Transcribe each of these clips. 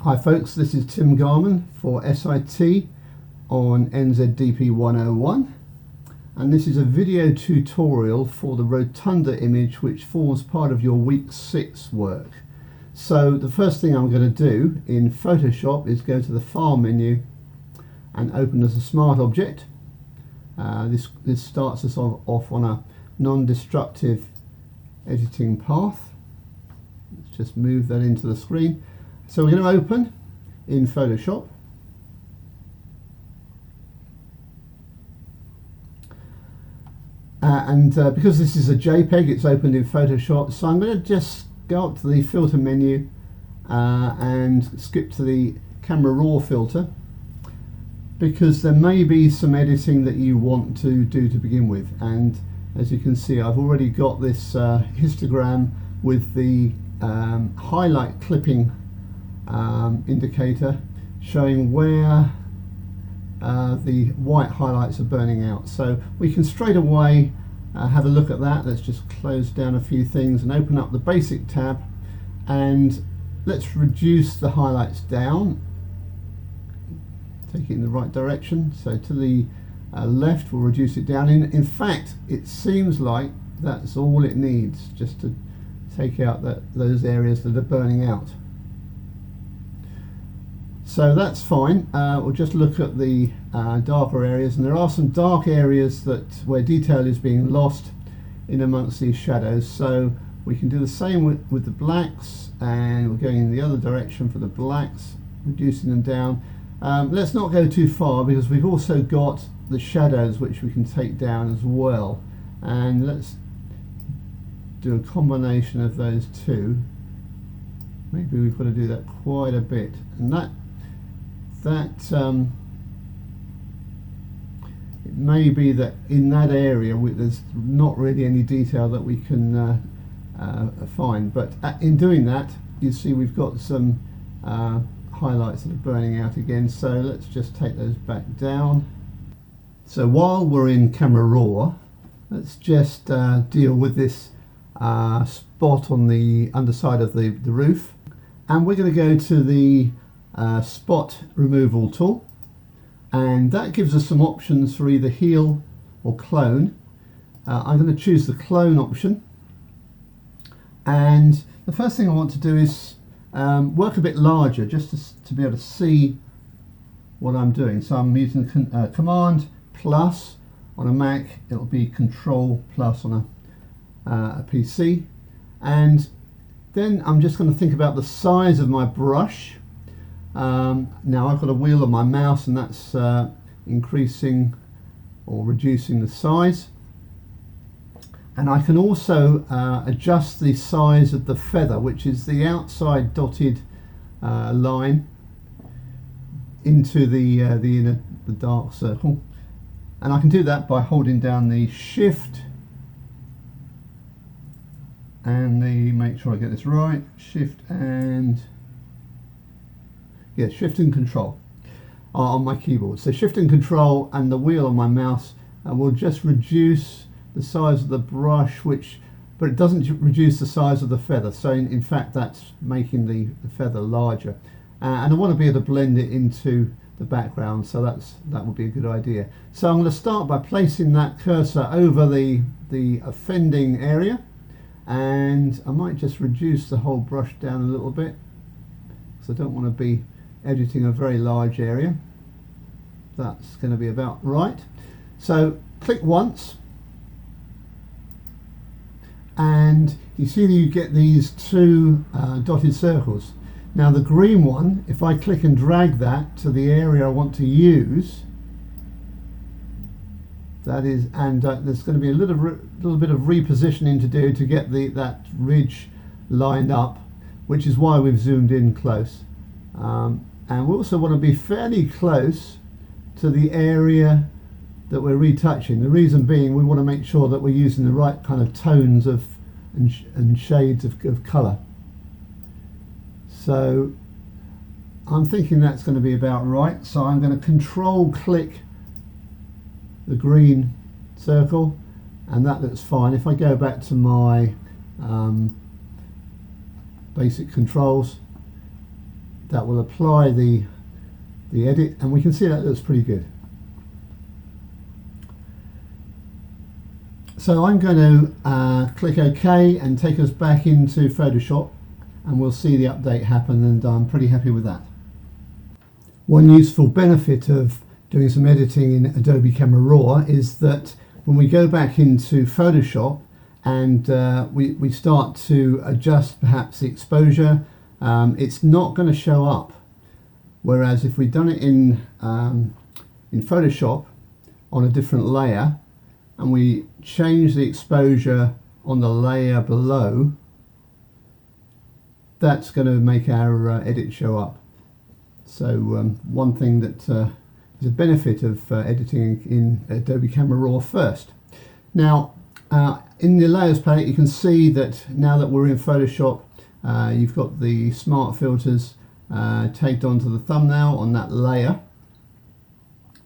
Hi folks, this is Tim Garman for SIT on NZDP 101, and this is a video tutorial for the Rotunda image which forms part of your week 6 work. So the first thing I'm going to do in Photoshop is go to the File menu and open as a smart object. This starts us off on a non-destructive editing path. Let's just move that into the screen. So we're going to open in Photoshop. Because this is a JPEG, it's opened in Photoshop. So I'm going to just go up to the filter menu and skip to the camera raw filter, because there may be some editing that you want to do to begin with. And as you can see, I've already got this histogram with the highlight clipping indicator showing where the white highlights are burning out. So we can straight away have a look at that. Let's just close down a few things and open up the basic tab, and let's reduce the highlights down, take it in the right direction. So to the left, we'll reduce it down. In fact, it seems like that's all it needs, just to take out those areas that are burning out. So that's fine. We'll just look at the darker areas, and there are some dark areas where detail is being lost in amongst these shadows. So we can do the same with the blacks, and we're going in the other direction for the blacks, reducing them down. Let's not go too far, because we've also got the shadows which we can take down as well, and let's do a combination of those two. Maybe we've got to do that quite a bit, and it may be that in that area there's not really any detail that we can find, but in doing that, you see we've got some highlights that are burning out again. So let's just take those back down. So while we're in camera raw, let's just deal with this spot on the underside of the roof, and we're going to go to the spot removal tool, and that gives us some options for either heal or clone. I'm going to choose the clone option, and the first thing I want to do is work a bit larger, just to be able to see what I'm doing. So I'm using Command plus on a Mac, it'll be Control plus on a PC, and then I'm just going to think about the size of my brush. Now I've got a wheel on my mouse, and that's increasing or reducing the size, and I can also adjust the size of the feather, which is the outside dotted line into the dark circle, and I can do that by holding down the Shift and make sure I get this right, Shift and Control on my keyboard. So Shift and Control and the wheel on my mouse will just reduce the size of the brush, but it doesn't reduce the size of the feather. So in fact, that's making the feather larger, and I want to be able to blend it into the background, so that would be a good idea. So I'm going to start by placing that cursor over the offending area, and I might just reduce the whole brush down a little bit, because I don't want to be editing a very large area. That's going to be about right. So click once, and you see that you get these two dotted circles. Now the green one, if I click and drag that to the area I want to use, that is, and there's going to be a little bit of repositioning to do to get that ridge lined up, which is why we've zoomed in close. And we also want to be fairly close to the area that we're retouching. The reason being, we want to make sure that we're using the right kind of tones and shades of colour. So I'm thinking that's going to be about right. So I'm going to Control click the green circle, and that looks fine. If I go back to my basic controls, that will apply the edit, and we can see that looks pretty good. So I'm going to click OK and take us back into Photoshop, and we'll see the update happen, and I'm pretty happy with that. One useful benefit of doing some editing in Adobe Camera Raw is that when we go back into Photoshop and we start to adjust perhaps the exposure, it's not going to show up. Whereas if we've done it in Photoshop on a different layer and we change the exposure on the layer below, that's going to make our edit show up. So one thing that is a benefit of editing in Adobe Camera Raw first. Now in the layers palette you can see that now that we're in Photoshop, you've got the smart filters tagged onto the thumbnail on that layer.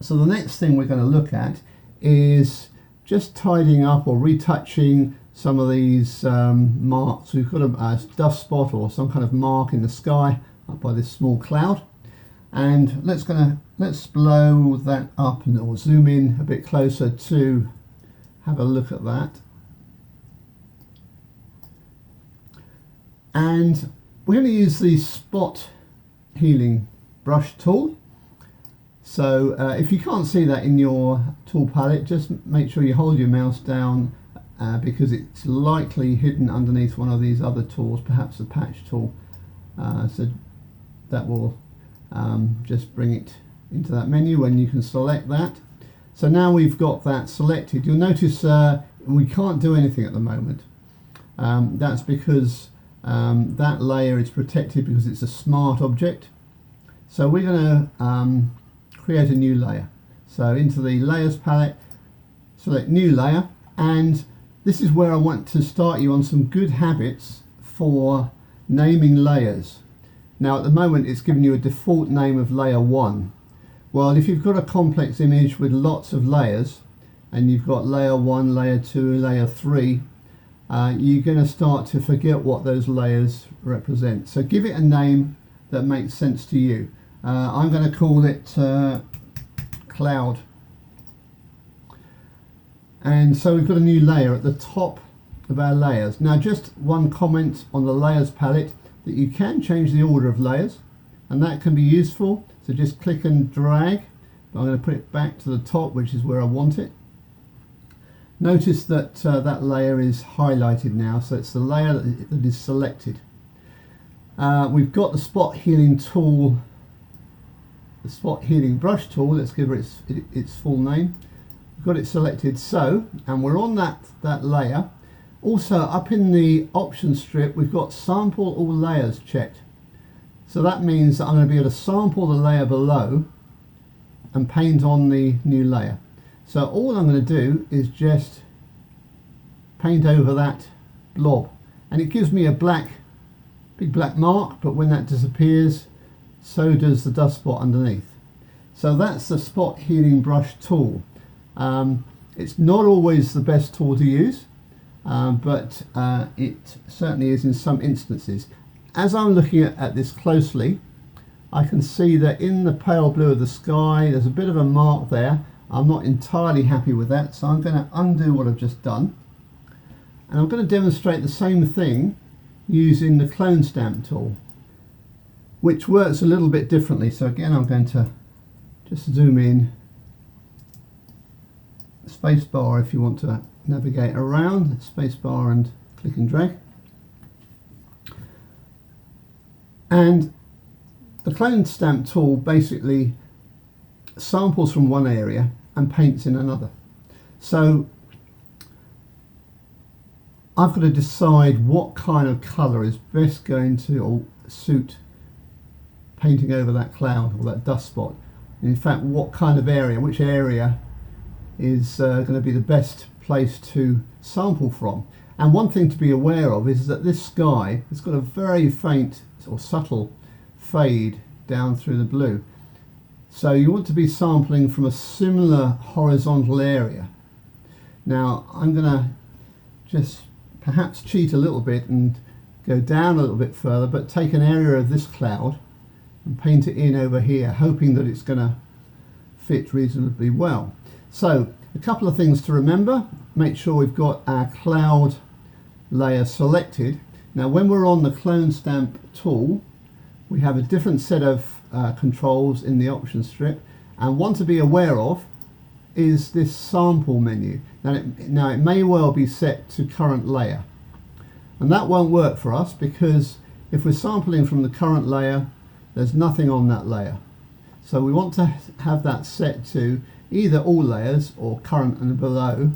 So the next thing we're going to look at is just tidying up or retouching some of these marks. We've got a dust spot or some kind of mark in the sky up by this small cloud, and let's blow that up and or zoom in a bit closer to have a look at that. And we're going to use the spot healing brush tool. So if you can't see that in your tool palette, just make sure you hold your mouse down because it's likely hidden underneath one of these other tools, perhaps the patch tool. So that will just bring it into that menu and you can select that. So now we've got that selected. You'll notice we can't do anything at the moment. That's because that layer is protected because it's a smart object. So we're going to create a new layer. So into the layers palette, select new layer, and this is where I want to start you on some good habits for naming layers. Now at the moment it's given you a default name of layer 1. Well, if you've got a complex image with lots of layers and you've got layer 1, layer 2, layer 3, you're going to start to forget what those layers represent. So give it a name that makes sense to you. I'm going to call it cloud. And so we've got a new layer at the top of our layers. Now just one comment on the layers palette, that you can change the order of layers, and that can be useful. So just click and drag. I'm going to put it back to the top, which is where I want it. Notice that that layer is highlighted now, so it's the layer that is selected. We've got the spot healing tool, the spot healing brush tool. Let's give it its full name. We've got it selected, so, and we're on that layer. Also up in the options strip we've got sample all layers checked. So that means that I'm going to be able to sample the layer below and paint on the new layer. So all I'm going to do is just paint over that blob, and it gives me a big black mark, but when that disappears so does the dust spot underneath. So that's the spot healing brush tool. It's not always the best tool to use, but it certainly is in some instances. As I'm looking at this closely, I can see that in the pale blue of the sky there's a bit of a mark there. I'm not entirely happy with that, so I'm going to undo what I've just done, and I'm going to demonstrate the same thing using the clone stamp tool, which works a little bit differently. So again I'm going to just zoom in, spacebar if you want to navigate around, spacebar and click and drag. And the clone stamp tool basically samples from one area and paints in another. So I've got to decide what kind of colour is best going to suit painting over that cloud or that dust spot. And in fact, what kind of area, which area is going to be the best place to sample from. And one thing to be aware of is that this sky has got a very faint or subtle fade down through the blue. So you want to be sampling from a similar horizontal area. Now I'm going to just perhaps cheat a little bit and go down a little bit further, but take an area of this cloud and paint it in over here, hoping that it's going to fit reasonably well. So a couple of things to remember. Make sure we've got our cloud layer selected. Now when we're on the clone stamp tool, we have a different set of controls in the option strip, and one to be aware of is this sample menu. Now it may well be set to current layer, and that won't work for us because if we're sampling from the current layer, there's nothing on that layer. So we want to have that set to either all layers or current and below,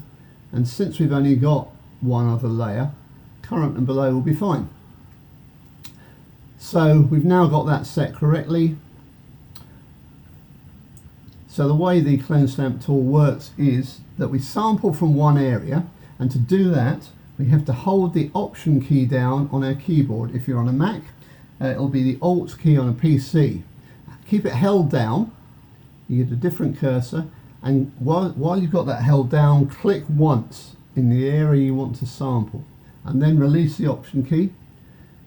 and since we've only got one other layer, current and below will be fine. So we've now got that set correctly. So the way the clone stamp tool works is that we sample from one area, and to do that we have to hold the option key down on our keyboard. If you're on a Mac, it'll be the Alt key on a PC. Keep it held down, you get a different cursor, and while you've got that held down, click once in the area you want to sample, and then release the option key.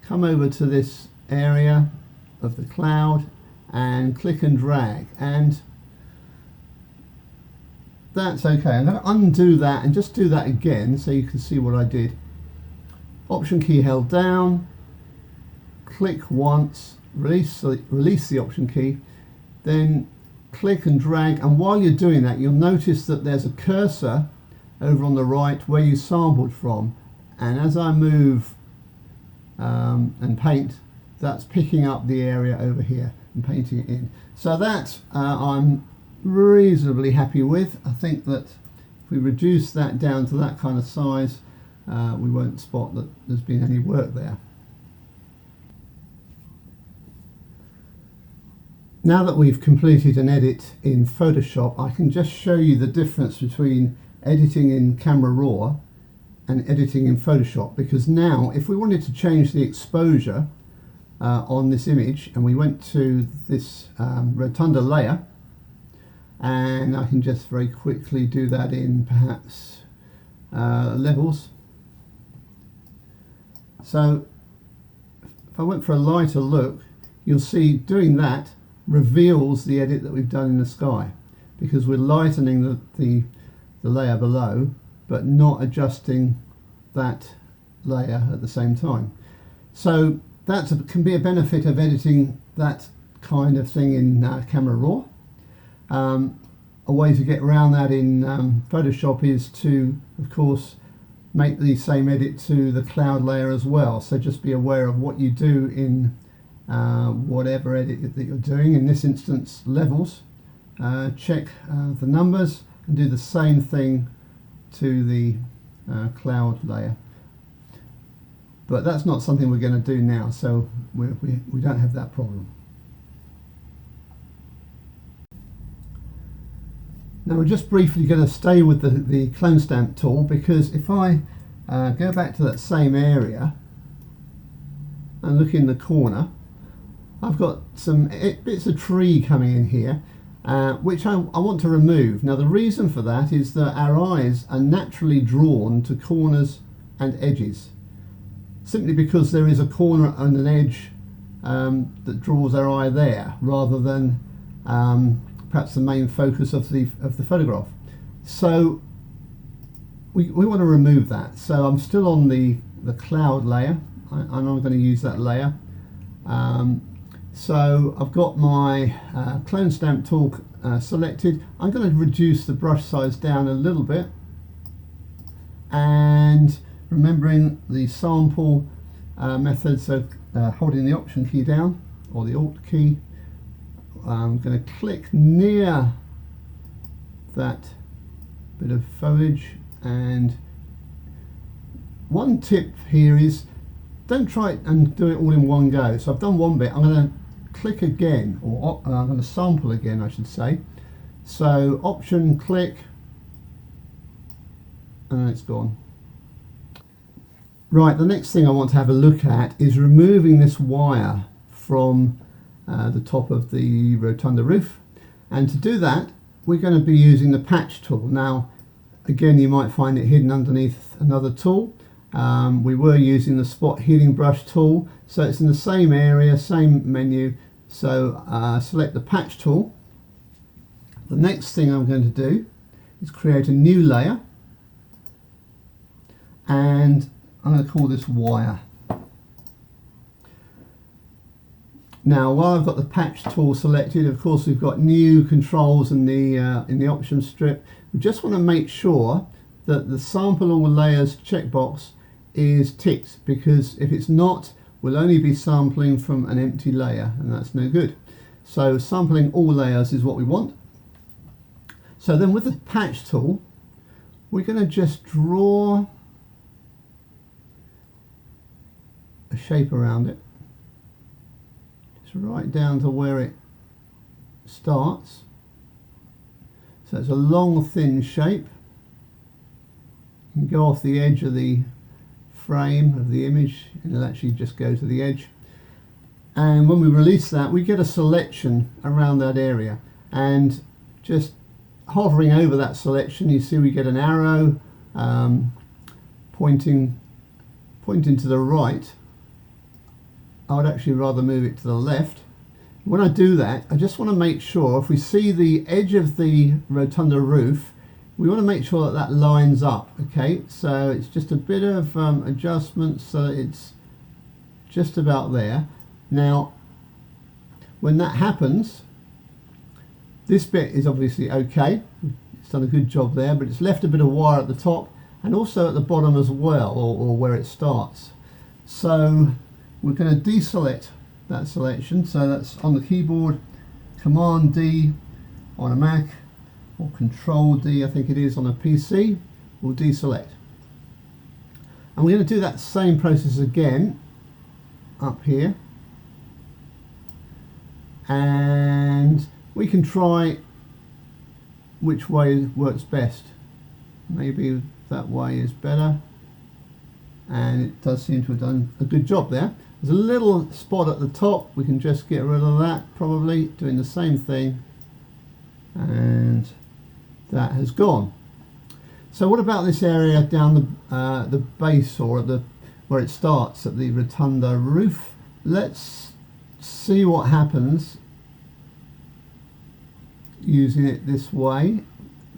Come over to this area of the cloud and click and drag, and that's okay. I'm going to undo that and just do that again so you can see what I did. Option key held down, click once, release the option key, then click and drag, and while you're doing that you'll notice that there's a cursor over on the right where you sampled from, and as I move and paint, that's picking up the area over here and painting it in. So that I'm reasonably happy with. I think that if we reduce that down to that kind of size, we won't spot that there's been any work there. Now that we've completed an edit in Photoshop, I can just show you the difference between editing in Camera Raw and editing in Photoshop, because now if we wanted to change the exposure on this image, and we went to this Rotunda layer, and I can just very quickly do that in perhaps levels. So if I went for a lighter look, you'll see doing that reveals the edit that we've done in the sky, because we're lightening the layer below but not adjusting that layer at the same time. So that can be a benefit of editing that kind of thing in Camera Raw. A way to get around that in Photoshop is to, of course, make the same edit to the cloud layer as well. So just be aware of what you do in whatever edit that you're doing. In this instance, levels. Check the numbers and do the same thing to the cloud layer. But that's not something we're going to do now, so we don't have that problem. Now we're just briefly going to stay with the clone stamp tool, because if I go back to that same area and look in the corner, I've got some bits of tree coming in here, which I want to remove. Now the reason for that is that our eyes are naturally drawn to corners and edges, simply because there is a corner and an edge that draws our eye there, rather than perhaps the main focus of the photograph. So we want to remove that. So I'm still on the cloud layer, and I'm going to use that layer. So I've got my clone stamp tool selected. I'm going to reduce the brush size down a little bit, and remembering the sample method, so holding the option key down or the Alt key, I'm going to click near that bit of foliage. And one tip here is don't try and do it all in one go. So I've done one bit, I'm going to click again, or I'm going to sample again I should say. So option, click, and it's gone. Right, the next thing I want to have a look at is removing this wire from the top of the Rotunda roof, and to do that we're going to be using the patch tool. Now again, you might find it hidden underneath another tool. We were using the spot healing brush tool, so it's in the same area, same menu, So select the patch tool. The next thing I'm going to do is create a new layer, and I'm going to call this wire. Now, while I've got the patch tool selected, of course we've got new controls in the options strip. We just want to make sure that the sample all layers checkbox is ticked, because if it's not, we'll only be sampling from an empty layer, and that's no good. So sampling all layers is what we want. So then with the patch tool, we're going to just draw a shape around it. Right down to where it starts. So it's a long thin shape. You can go off the edge of the frame of the image and it'll actually just go to the edge, and when we release that we get a selection around that area, and just hovering over that selection you see we get an arrow pointing to the right. I would actually rather move it to the left. When I do that, I just want to make sure, if we see the edge of the rotunda roof, we want to make sure that that lines up. Okay, so it's just a bit of adjustment so it's just about there. Now, when that happens, this bit is obviously okay. It's done a good job there, but it's left a bit of wire at the top and also at the bottom as well, or where it starts. So we're going to deselect that selection. So that's on the keyboard, Command D on a Mac, or Control D I think it is on a PC. We'll deselect. And we're going to do that same process again up here. And we can try which way works best. Maybe that way is better. And it does seem to have done a good job there. There's a little spot at the top, we can just get rid of that, probably doing the same thing, and that has gone. So what about this area down the base, or at the where it starts at the rotunda roof? Let's see what happens using it this way.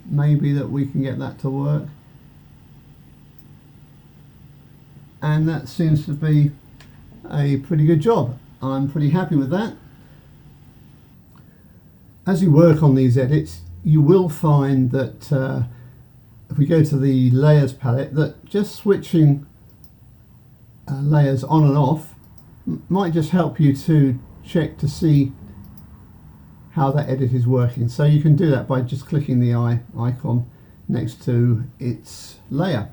Maybe that we can get that to work, and that seems to be a pretty good job. I'm pretty happy with that. As you work on these edits, you will find that if we go to the layers palette, that just switching layers on and off might just help you to check to see how that edit is working. So you can do that by just clicking the eye icon next to its layer.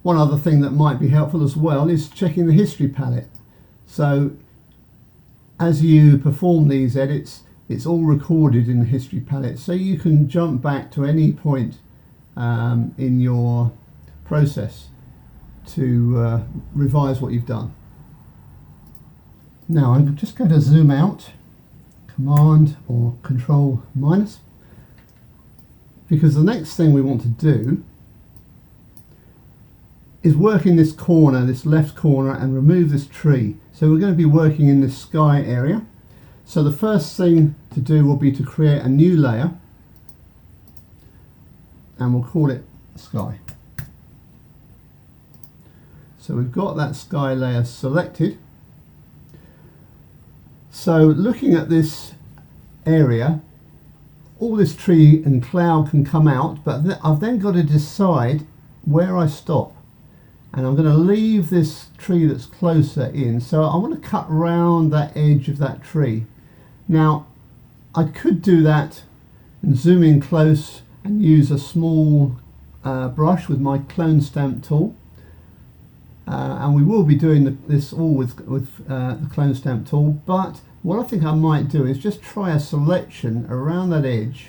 One other thing that might be helpful as well is checking the history palette. So as you perform these edits, it's all recorded in the history palette, so you can jump back to any point in your process to revise what you've done. Now I'm just going to zoom out, Command or Control minus, because the next thing we want to do is work in this corner, this left corner, and remove this tree. So we're going to be working in this sky area. So the first thing to do will be to create a new layer, and we'll call it sky. So we've got that sky layer selected. So looking at this area, all this tree and cloud can come out, but I've then got to decide where I stop. And I'm going to leave this tree that's closer in, so I want to cut round that edge of that tree. Now I could do that and zoom in close and use a small brush with my clone stamp tool, and we will be doing this all with the clone stamp tool, but what I think I might do is just try a selection around that edge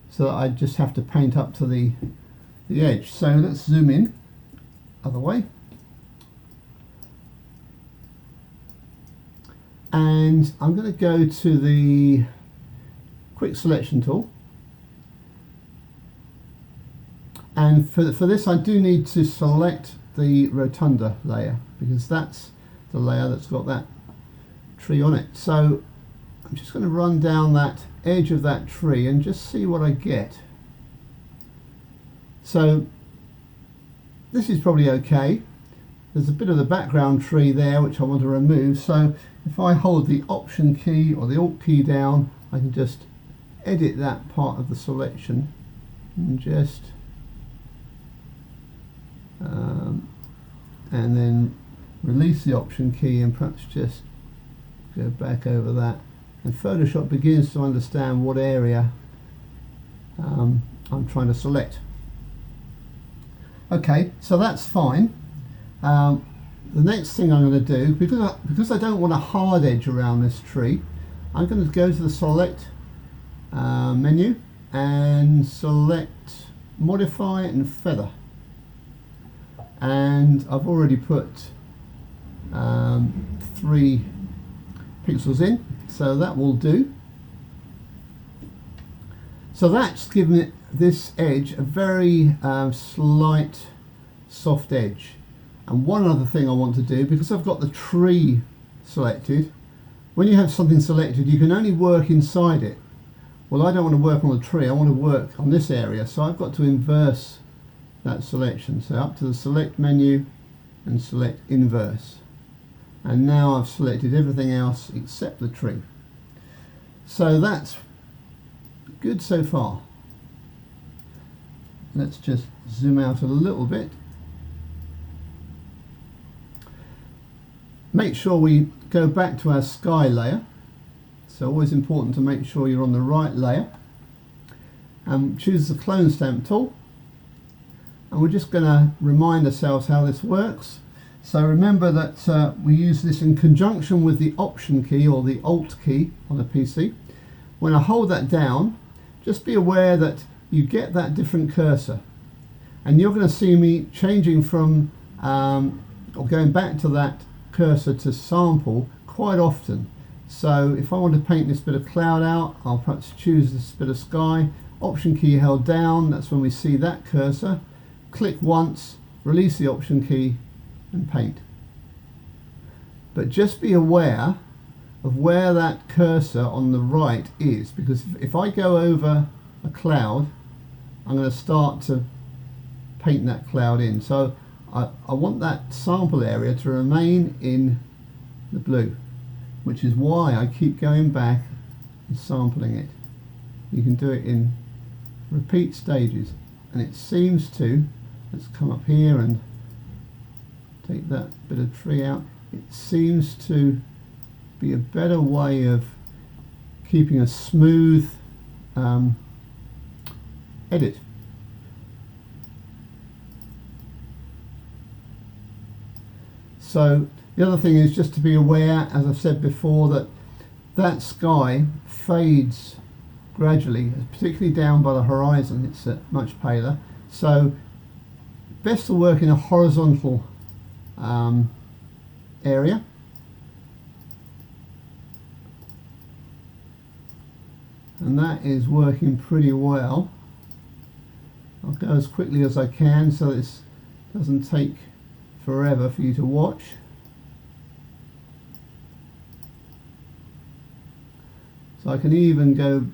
so that I just have to paint up to the edge. So let's zoom in other way, and I'm going to go to the quick selection tool, and for this I do need to select the rotunda layer, because that's the layer that's got that tree on it. So I'm just going to run down that edge of that tree and just see what I get. So this is probably okay. There's a bit of the background tree there which I want to remove, so if I hold the Option key or the Alt key down, I can just edit that part of the selection and just and then release the Option key and perhaps just go back over that, and Photoshop begins to understand what area I'm trying to select. Okay, so that's fine. The next thing I'm going to do, because I don't want a hard edge around this tree, I'm going to go to the Select menu and select Modify and Feather. And I've already put 3 pixels in, so that will do. So that's given it, this edge, a very slight soft edge. And one other thing I want to do, because I've got the tree selected, when you have something selected you can only work inside it. Well, I don't want to work on the tree, I want to work on this area, so I've got to inverse that selection. So up to the Select menu and select Inverse. And now I've selected everything else except the tree. So that's good so far. Let's just zoom out a little bit. Make sure we go back to our sky layer. So always important to make sure you're on the right layer. And choose the clone stamp tool. And we're just going to remind ourselves how this works. So remember that we use this in conjunction with the Option key or the Alt key on a PC. When I hold that down, just be aware that you get that different cursor. And you're going to see me changing from, or going back to that cursor to sample quite often. So if I want to paint this bit of cloud out, I'll perhaps choose this bit of sky, Option key held down, that's when we see that cursor. Click once, release the Option key and paint. But just be aware of where that cursor on the right is, because if I go over a cloud, I'm going to start to paint that cloud in. So I want that sample area to remain in the blue, which is why I keep going back and sampling it. You can do it in repeat stages, and it seems to, let's come up here and take that bit of tree out, it seems to be a better way of keeping a smooth edit. So the other thing is just to be aware, as I've said before, that that sky fades gradually, particularly down by the horizon. It's much paler. So best to work in a horizontal area. And that is working pretty well. I'll go as quickly as I can so this doesn't take forever for you to watch. So I can even go,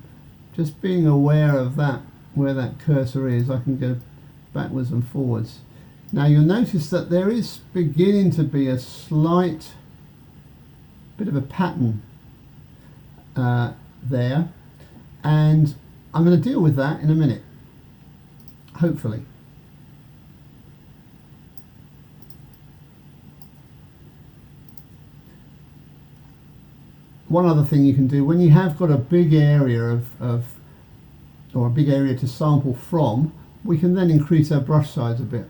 just being aware of that, where that cursor is, I can go backwards and forwards. Now you'll notice that there is beginning to be a slight bit of a pattern there, and I'm going to deal with that in a minute, hopefully. One other thing you can do, when you have got a big area or a big area to sample from, we can then increase our brush size a bit.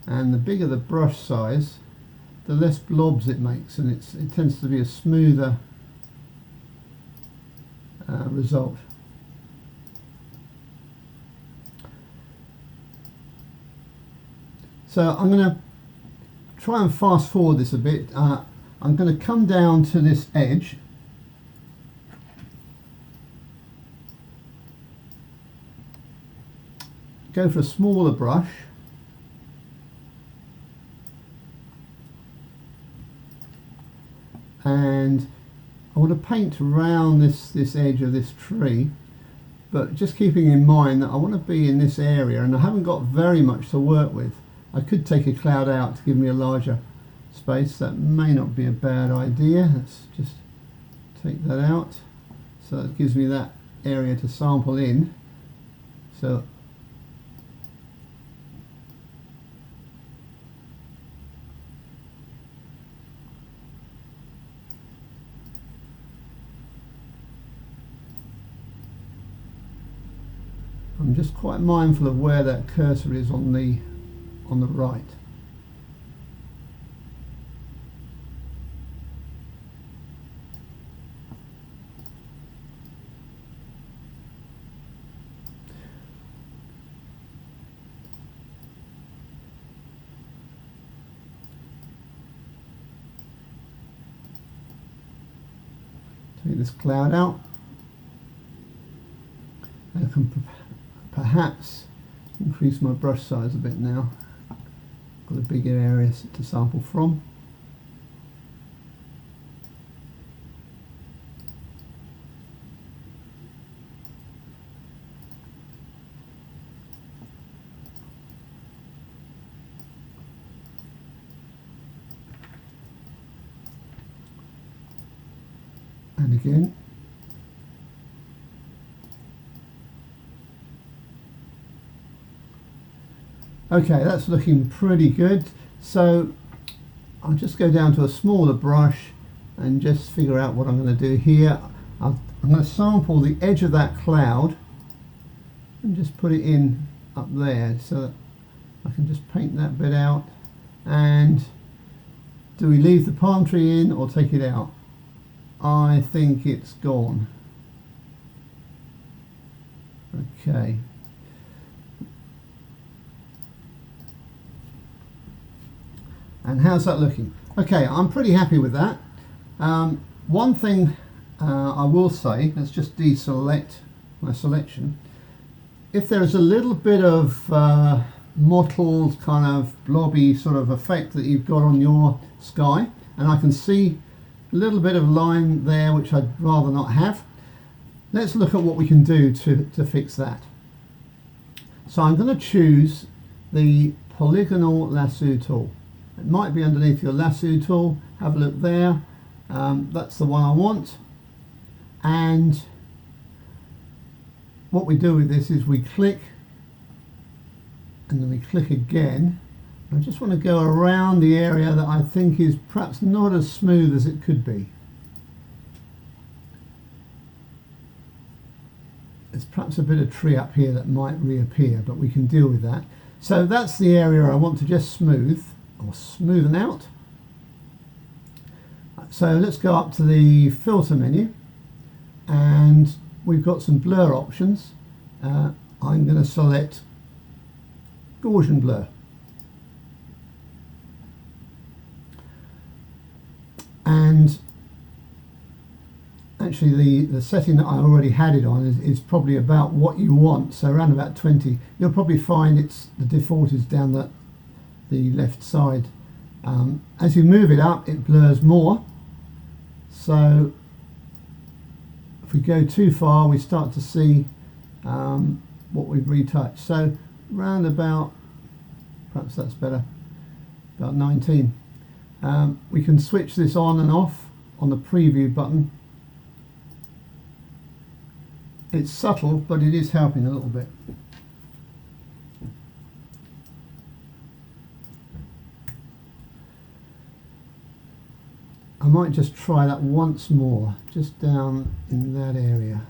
And the bigger the brush size, the less blobs it makes, and it tends to be a smoother result. So I'm going to try and fast forward this a bit. I'm going to come down to this edge, go for a smaller brush, and I want to paint around this edge of this tree, but just keeping in mind that I want to be in this area and I haven't got very much to work with. I could take a cloud out to give me a larger space. That may not be a bad idea. Let's just take that out. So that gives me that area to sample in. So I'm just quite mindful of where that cursor is on the right. Take this cloud out. I can perhaps increase my brush size a bit now. Got a bigger area to sample from. And again. Okay, that's looking pretty good. So I'll just go down to a smaller brush and just figure out what I'm going to do here. I'm going to sample the edge of that cloud and just put it in up there so that I can just paint that bit out. And do we leave the palm tree in or take it out? I think it's gone. Okay. And how's that looking? Okay, I'm pretty happy with that. One thing I will say, let's just deselect my selection. If there is a little bit of mottled kind of blobby sort of effect that you've got on your sky, and I can see a little bit of line there which I'd rather not have, let's look at what we can do to fix that. So I'm going to choose the polygonal lasso tool. It might be underneath your lasso tool. Have a look there. That's the one I want. And what we do with this is we click and then we click again. I just want to go around the area that I think is perhaps not as smooth as it could be. There's perhaps a bit of tree up here that might reappear, but we can deal with that. So that's the area I want to just smooth or smoothen out. So let's go up to the filter menu and we've got some blur options. I'm going to select Gaussian blur. And actually the setting that I already had it on is probably about what you want, so around about 20. You'll probably find the default is down the left side. As you move it up, it blurs more. So if we go too far, we start to see what we've retouched. So round about, perhaps that's better, about 19. We can switch this on and off on the preview button. It's subtle, but it is helping a little bit. I might just try that once more, just down in that area.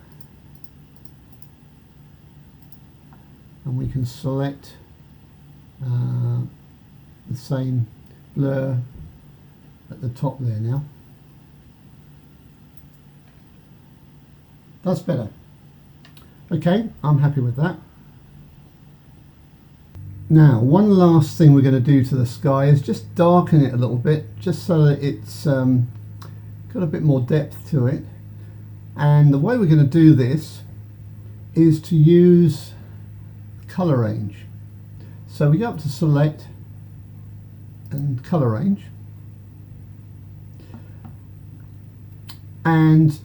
And we can select the same blur at the top there now. That's better. Okay, I'm happy with that. Now, one last thing we're going to do to the sky is just darken it a little bit, just so that it's got a bit more depth to it. And the way we're going to do this is to use color range. So we go up to select and color range. and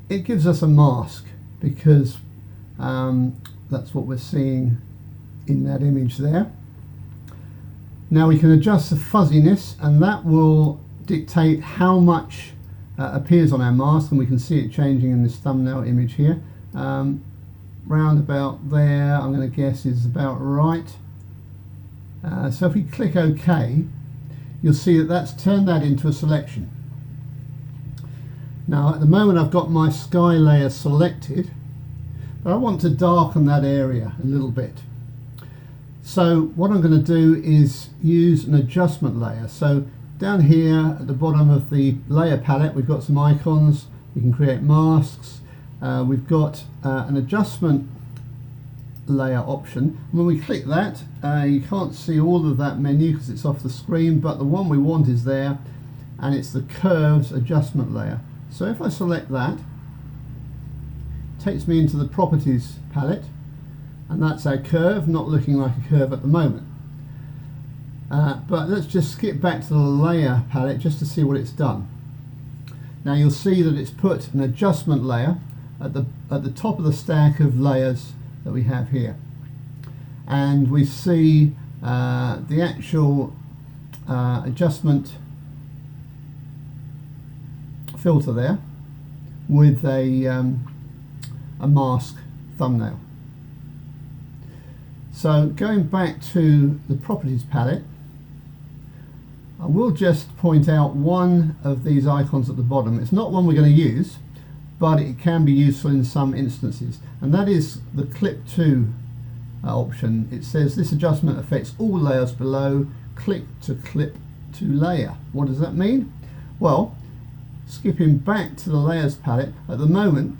it gives us a mask because that's what we're seeing in that image there. Now we can adjust the fuzziness, and that will dictate how much appears on our mask, and we can see it changing in this thumbnail image here. Round about there, I'm going to guess, is about right. So if we click OK, you'll see that that's turned that into a selection. Now at the moment I've got my sky layer selected, but I want to darken that area a little bit. So what I'm going to do is use an adjustment layer. So down here at the bottom of the layer palette, we've got some icons. We can create masks. We've got an adjustment layer option. When we click that, you can't see all of that menu because it's off the screen, but the one we want is there, and it's the curves adjustment layer. So if I select that, it takes me into the properties palette, and that's our curve, not looking like a curve at the moment. But let's just skip back to the layer palette just to see what it's done. Now you'll see that it's put an adjustment layer at the top of the stack of layers that we have here, and we see the actual adjustment filter there with a mask thumbnail. So going back to the properties palette, I will just point out one of these icons at the bottom. It's not one we're going to use, but it can be useful in some instances, and that is the clip to option. It says this adjustment affects all layers below. Click to clip to layer. What does that mean? Well, skipping back to the layers palette, at the moment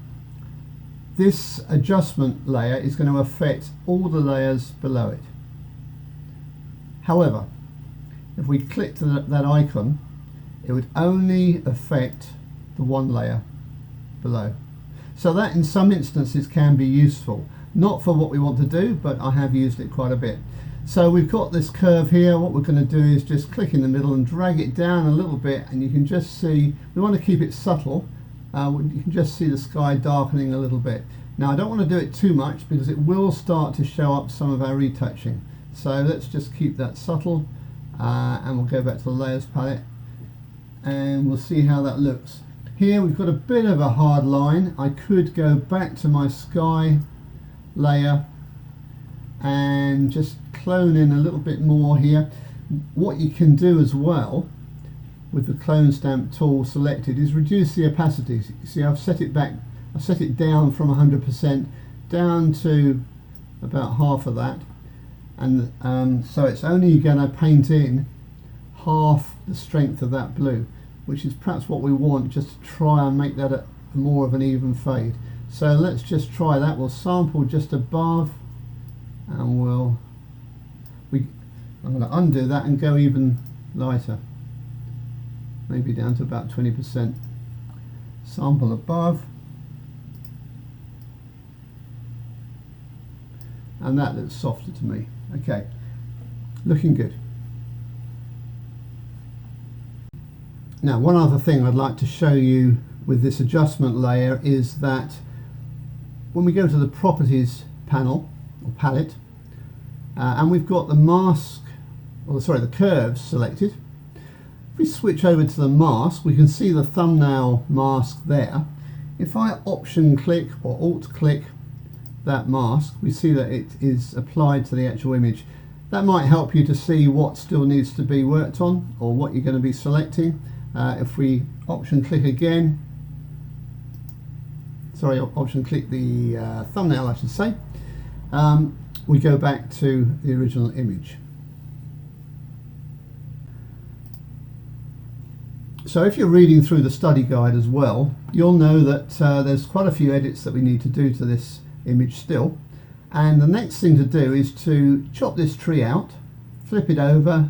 this adjustment layer is going to affect all the layers below it. However, if we click to that icon, it would only affect the one layer below. So that in some instances can be useful. Not for what we want to do, but I have used it quite a bit. So we've got this curve here. What we're going to do is just click in the middle and drag it down a little bit, and you can just see, we want to keep it subtle. You can just see the sky darkening a little bit. Now I don't want to do it too much because it will start to show up some of our retouching. So let's just keep that subtle, and we'll go back to the layers palette and we'll see how that looks. Here we've got a bit of a hard line. I could go back to my sky layer and just clone in a little bit more here. What you can do as well with the clone stamp tool selected is reduce the opacities. You see, I've set it back, I've set it down from 100% down to about half of that, and so it's only going to paint in half the strength of that blue, which is perhaps what we want, just to try and make that a more of an even fade. So let's just try that. We'll sample just above, and I'm going to undo that and go even lighter, maybe down to about 20%. Sample above, and that looks softer to me. Okay, looking good. Now one other thing I'd like to show you with this adjustment layer is that when we go to the properties panel or palette, and we've got the mask, or sorry, the curves selected. If we switch over to the mask, we can see the thumbnail mask there. If I option click or alt click that mask, we see that it is applied to the actual image. That might help you to see what still needs to be worked on or what you're going to be selecting. If we option click again, sorry, option click the thumbnail, I should say, we go back to the original image. So if you're reading through the study guide as well, you'll know that there's quite a few edits that we need to do to this image still. And the next thing to do is to chop this tree out, flip it over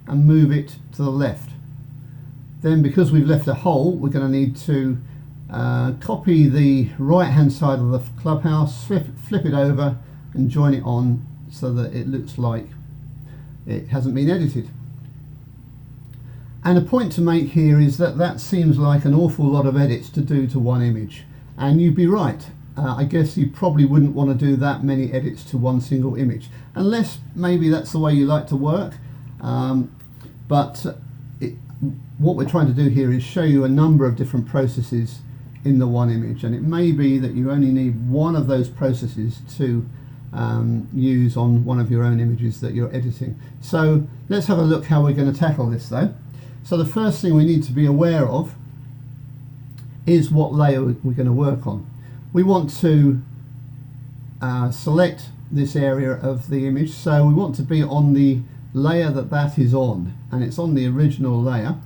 and move it to the left. Then, because we've left a hole, we're going to need to copy the right hand side of the clubhouse, flip it over and join it on so that it looks like it hasn't been edited. And a point to make here is that that seems like an awful lot of edits to do to one image, and you'd be right. I guess you probably wouldn't want to do that many edits to one single image, unless maybe that's the way you like to work. What we're trying to do here is show you a number of different processes in the one image, and it may be that you only need one of those processes to use on one of your own images that you're editing. So let's have a look how we're going to tackle this though. So the first thing we need to be aware of is what layer we're going to work on. We want to select this area of the image, so we want to be on the layer that is on, and it's on the original layer.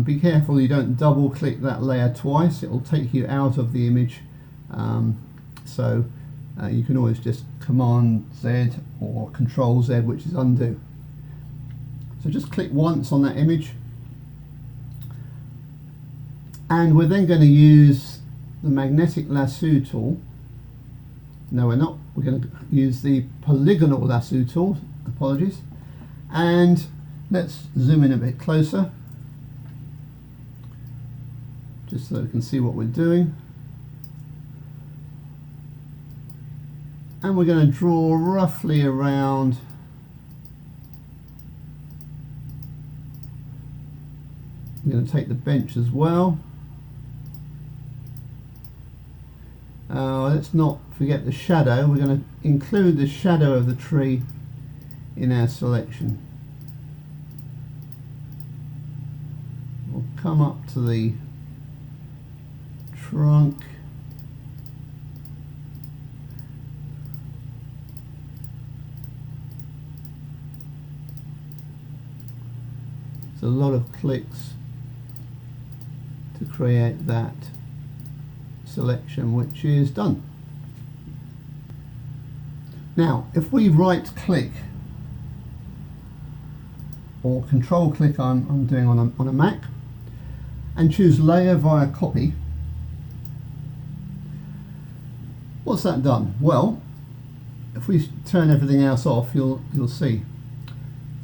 Be careful you don't double click that layer twice, it will take you out of the image. You can always just Command Z or Control Z, which is undo. So just click once on that image, and we're then going to use the magnetic lasso tool. No, we're not. We're going to use the polygonal lasso tool, apologies, and let's zoom in a bit closer just so we can see what we're doing. And we're going to draw roughly around we're going to take the bench as well. Let's not forget the shadow. We're going to include the shadow of the tree in our selection. We'll come up to the trunk. It's a lot of clicks to create that selection, which is done. Now if we right click or control click, I'm doing on a Mac, and choose layer via copy, what's that done? Well, if we turn everything else off, you'll see.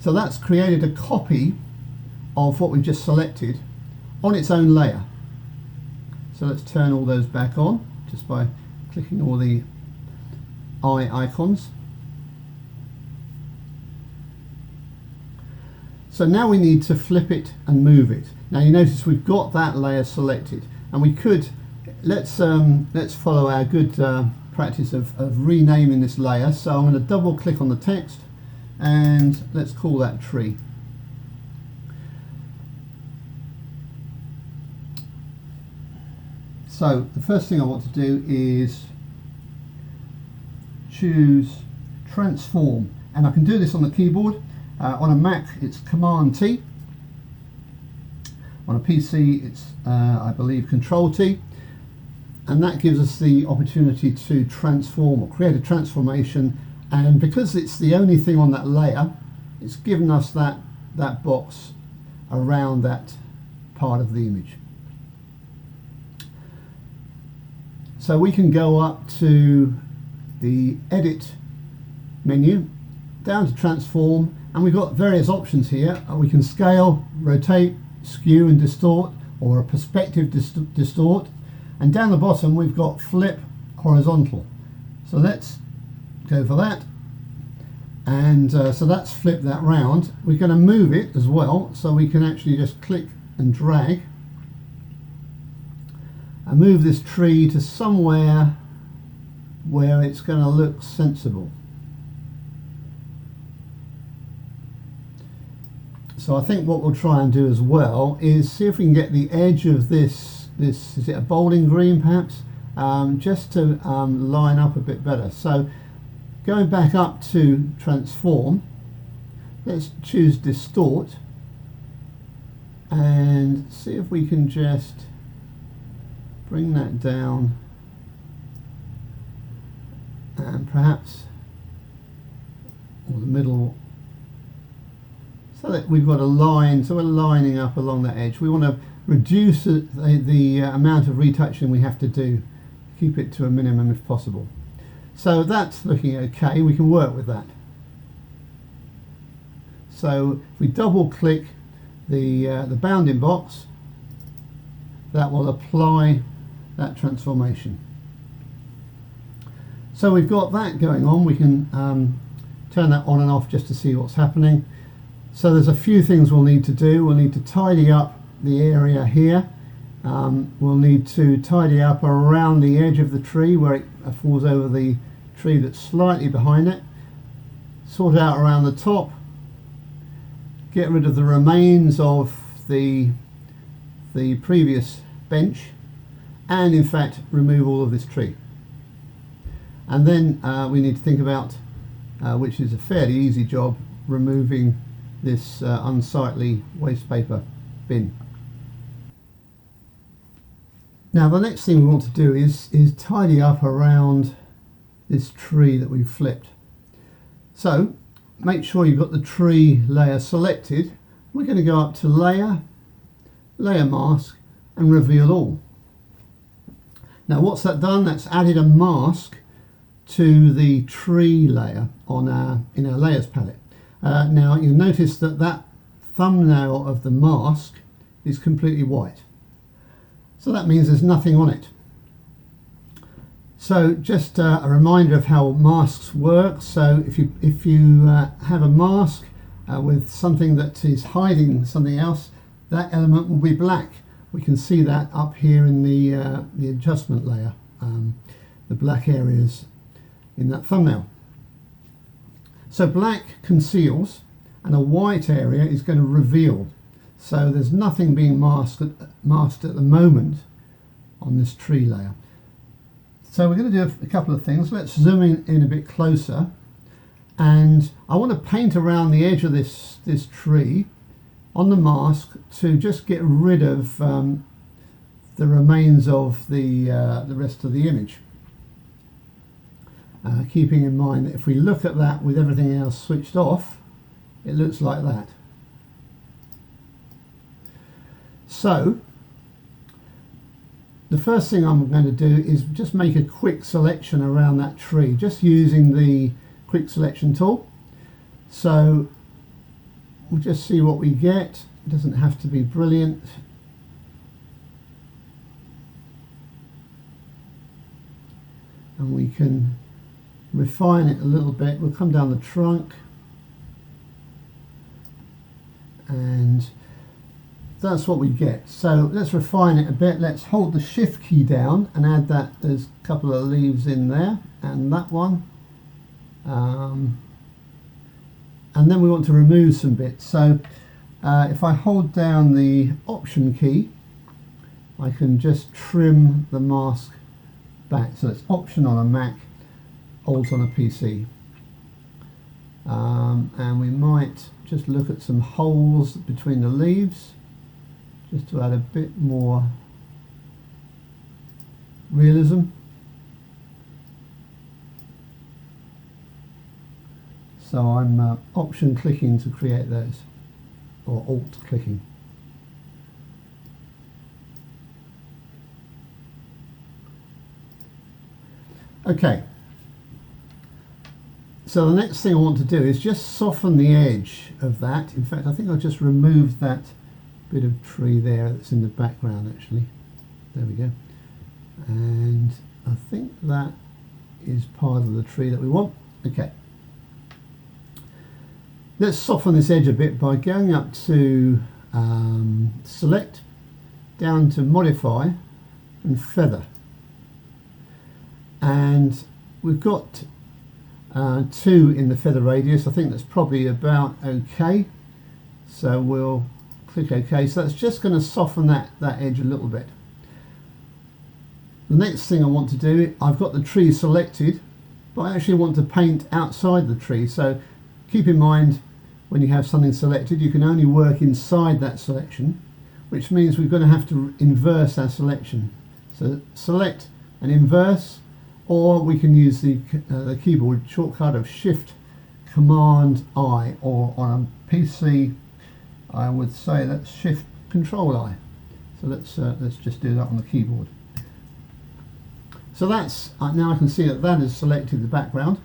So that's created a copy of what we've just selected on its own layer. So let's turn all those back on just by clicking all the eye icons. So now we need to flip it and move it. Now you notice we've got that layer selected, and we could let's follow our good practice of renaming this layer. So I'm going to double click on the text and let's call that tree. So the first thing I want to do is choose transform, and I can do this on the keyboard. On a Mac it's Command T, on a PC it's I believe Control T, and that gives us the opportunity to transform or create a transformation, and because it's the only thing on that layer, it's given us that box around that part of the image. So we can go up to the edit menu, down to transform, and we've got various options here. We can scale, rotate, skew and distort, or a perspective distort, and down the bottom we've got flip horizontal. So let's go for that, and so that's flipped that round. We're going to move it as well, so we can actually just click and drag and move this tree to somewhere where it's going to look sensible. So I think what we'll try and do as well is see if we can get the edge of this is it a bowling green perhaps, just to line up a bit better. So going back up to transform, let's choose distort and see if we can just bring that down, and perhaps or the middle, so that we've got a line, so we're lining up along that edge. We want to reduce the amount of retouching we have to do, keep it to a minimum if possible. So that's looking okay, we can work with that. So if we double click, the bounding box that will apply that transformation. So we've got that going on. We can turn that on and off just to see what's happening. So there's a few things we'll need to do. We'll need to tidy up the area here. We'll need to tidy up around the edge of the tree where it falls over the tree that's slightly behind it. Sort out around the top. Get rid of the remains of the previous bench, and in fact remove all of this tree. And then we need to think about, which is a fairly easy job, removing this unsightly waste paper bin. Now the next thing we want to do is tidy up around this tree that we've flipped. So make sure you've got the tree layer selected. We're going to go up to Layer, Layer Mask, and Reveal All. Now what's that done? That's added a mask to the tree layer in our layers palette. Now you'll notice that that thumbnail of the mask is completely white. So that means there's nothing on it. So just a reminder of how masks work. So if you have a mask with something that is hiding something else, that element will be black. We can see that up here in the adjustment layer, the black areas in that thumbnail. So black conceals and a white area is going to reveal. So there's nothing being masked at the moment on this tree layer. So we're going to do a couple of things. Let's zoom in a bit closer, and I want to paint around the edge of this tree on the mask to just get rid of the remains of the rest of the image. Keeping in mind that if we look at that with everything else switched off, it looks like that. So the first thing I'm going to do is just make a quick selection around that tree, just using the quick selection tool. So we'll just see what we get. It doesn't have to be brilliant. And we can refine it a little bit. We'll come down the trunk, and that's what we get. So let's refine it a bit. Let's hold the shift key down and add that. There's a couple of leaves in there, and that one. And then we want to remove some bits. So if I hold down the Option key, I can just trim the mask back. So it's Option on a Mac, Alt on a PC. And we might just look at some holes between the leaves, just to add a bit more realism. So I'm Option clicking to create those, or Alt clicking. Okay. So the next thing I want to do is just soften the edge of that. In fact, I think I'll just remove that bit of tree there that's in the background actually. There we go. And I think that is part of the tree that we want. Okay. Let's soften this edge a bit by going up to Select, down to Modify and Feather. And we've got 2 in the feather radius. I think that's probably about okay. So we'll click OK. So that's just going to soften that edge a little bit. The next thing I want to do, I've got the tree selected, but I actually want to paint outside the tree. So keep in mind, when you have something selected, you can only work inside that selection, which means we're going to have to inverse our selection. So select and inverse, or we can use the keyboard shortcut of Shift Command I, or on a PC I would say that's Shift Control I. So let's just do that on the keyboard. So that's now I can see that has selected the background,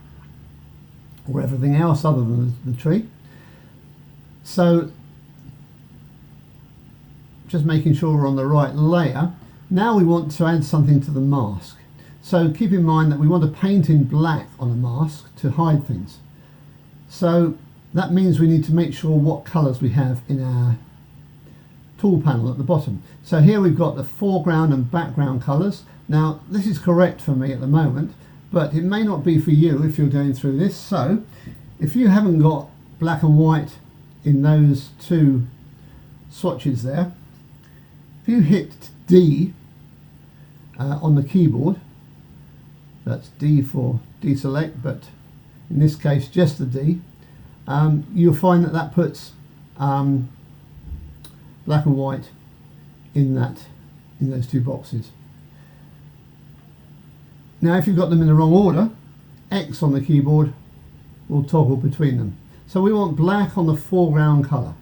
or everything else other than the tree. So just making sure we're on the right layer. Now we want to add something to the mask. So keep in mind that we want to paint in black on a mask to hide things. So that means we need to make sure what colours we have in our tool panel at the bottom. So here we've got the foreground and background colours. Now this is correct for me at the moment, but it may not be for you if you're going through this. So if you haven't got black and white in those two swatches there, if you hit D on the keyboard, that's D for deselect, but in this case just the D, you'll find that that puts black and white in those two boxes. Now if you've got them in the wrong order, X on the keyboard will toggle between them. So we want black on the foreground colour,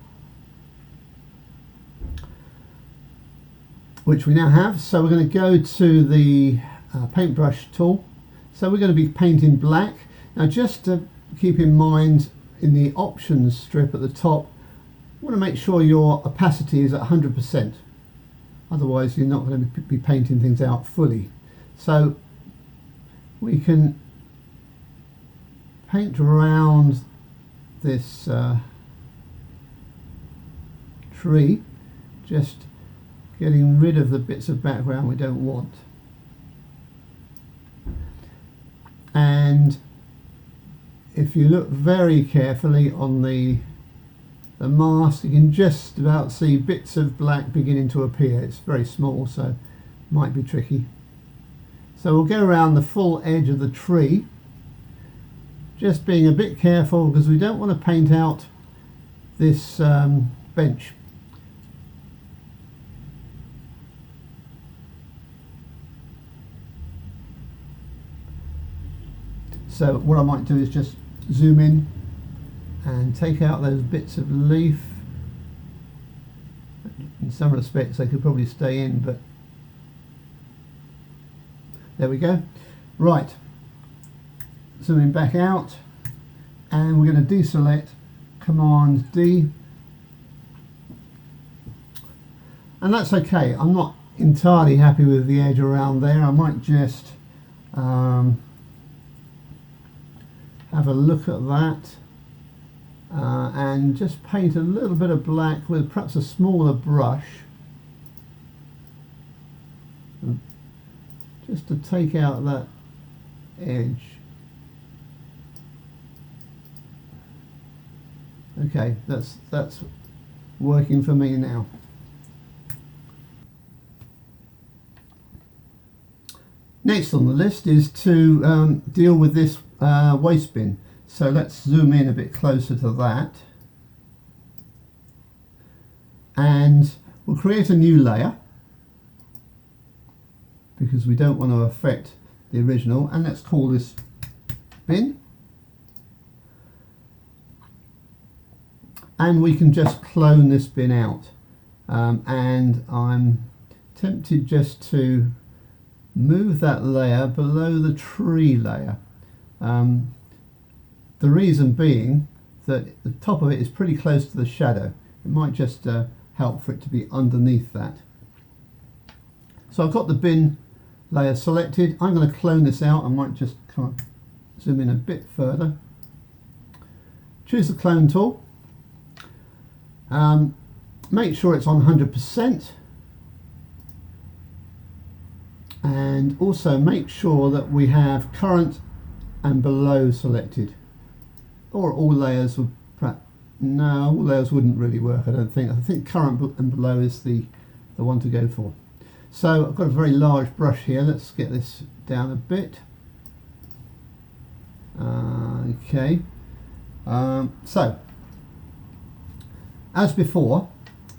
which we now have. So we're going to go to the paintbrush tool. So we're going to be painting black. Now just to keep in mind, in the options strip at the top, you want to make sure your opacity is at 100%. Otherwise you're not going to be painting things out fully. So we can paint around this tree, just getting rid of the bits of background we don't want. And if you look very carefully on the mask, you can just about see bits of black beginning to appear. It's very small, so might be tricky. So we'll go around the full edge of the tree, just being a bit careful because we don't want to paint out this bench. So what I might do is just zoom in and take out those bits of leaf. In some respects they could probably stay in, but there we go. Right, zooming back out, and we're going to deselect, Command D, and that's okay. I'm not entirely happy with the edge around there. I might just have a look at that and just paint a little bit of black with perhaps a smaller brush, just to take out that edge. Okay, that's working for me now. Next on the list is to deal with this waste bin. So let's zoom in a bit closer to that, and we'll create a new layer because we don't want to affect the original, and let's call this bin, and we can just clone this bin out, and I'm tempted just to move that layer below the tree layer. The reason being that the top of it is pretty close to the shadow. It might just help for it to be underneath that. So I've got the bin layer selected. I'm going to clone this out. I might just kind of zoom in a bit further. Choose the clone tool. Make sure it's on 100%. And also make sure that we have current and below selected, or all layers would no, all layers wouldn't really work, I don't think. I think current and below is the one to go for. So I've got a very large brush here. Let's get this down a bit. Okay, so as before,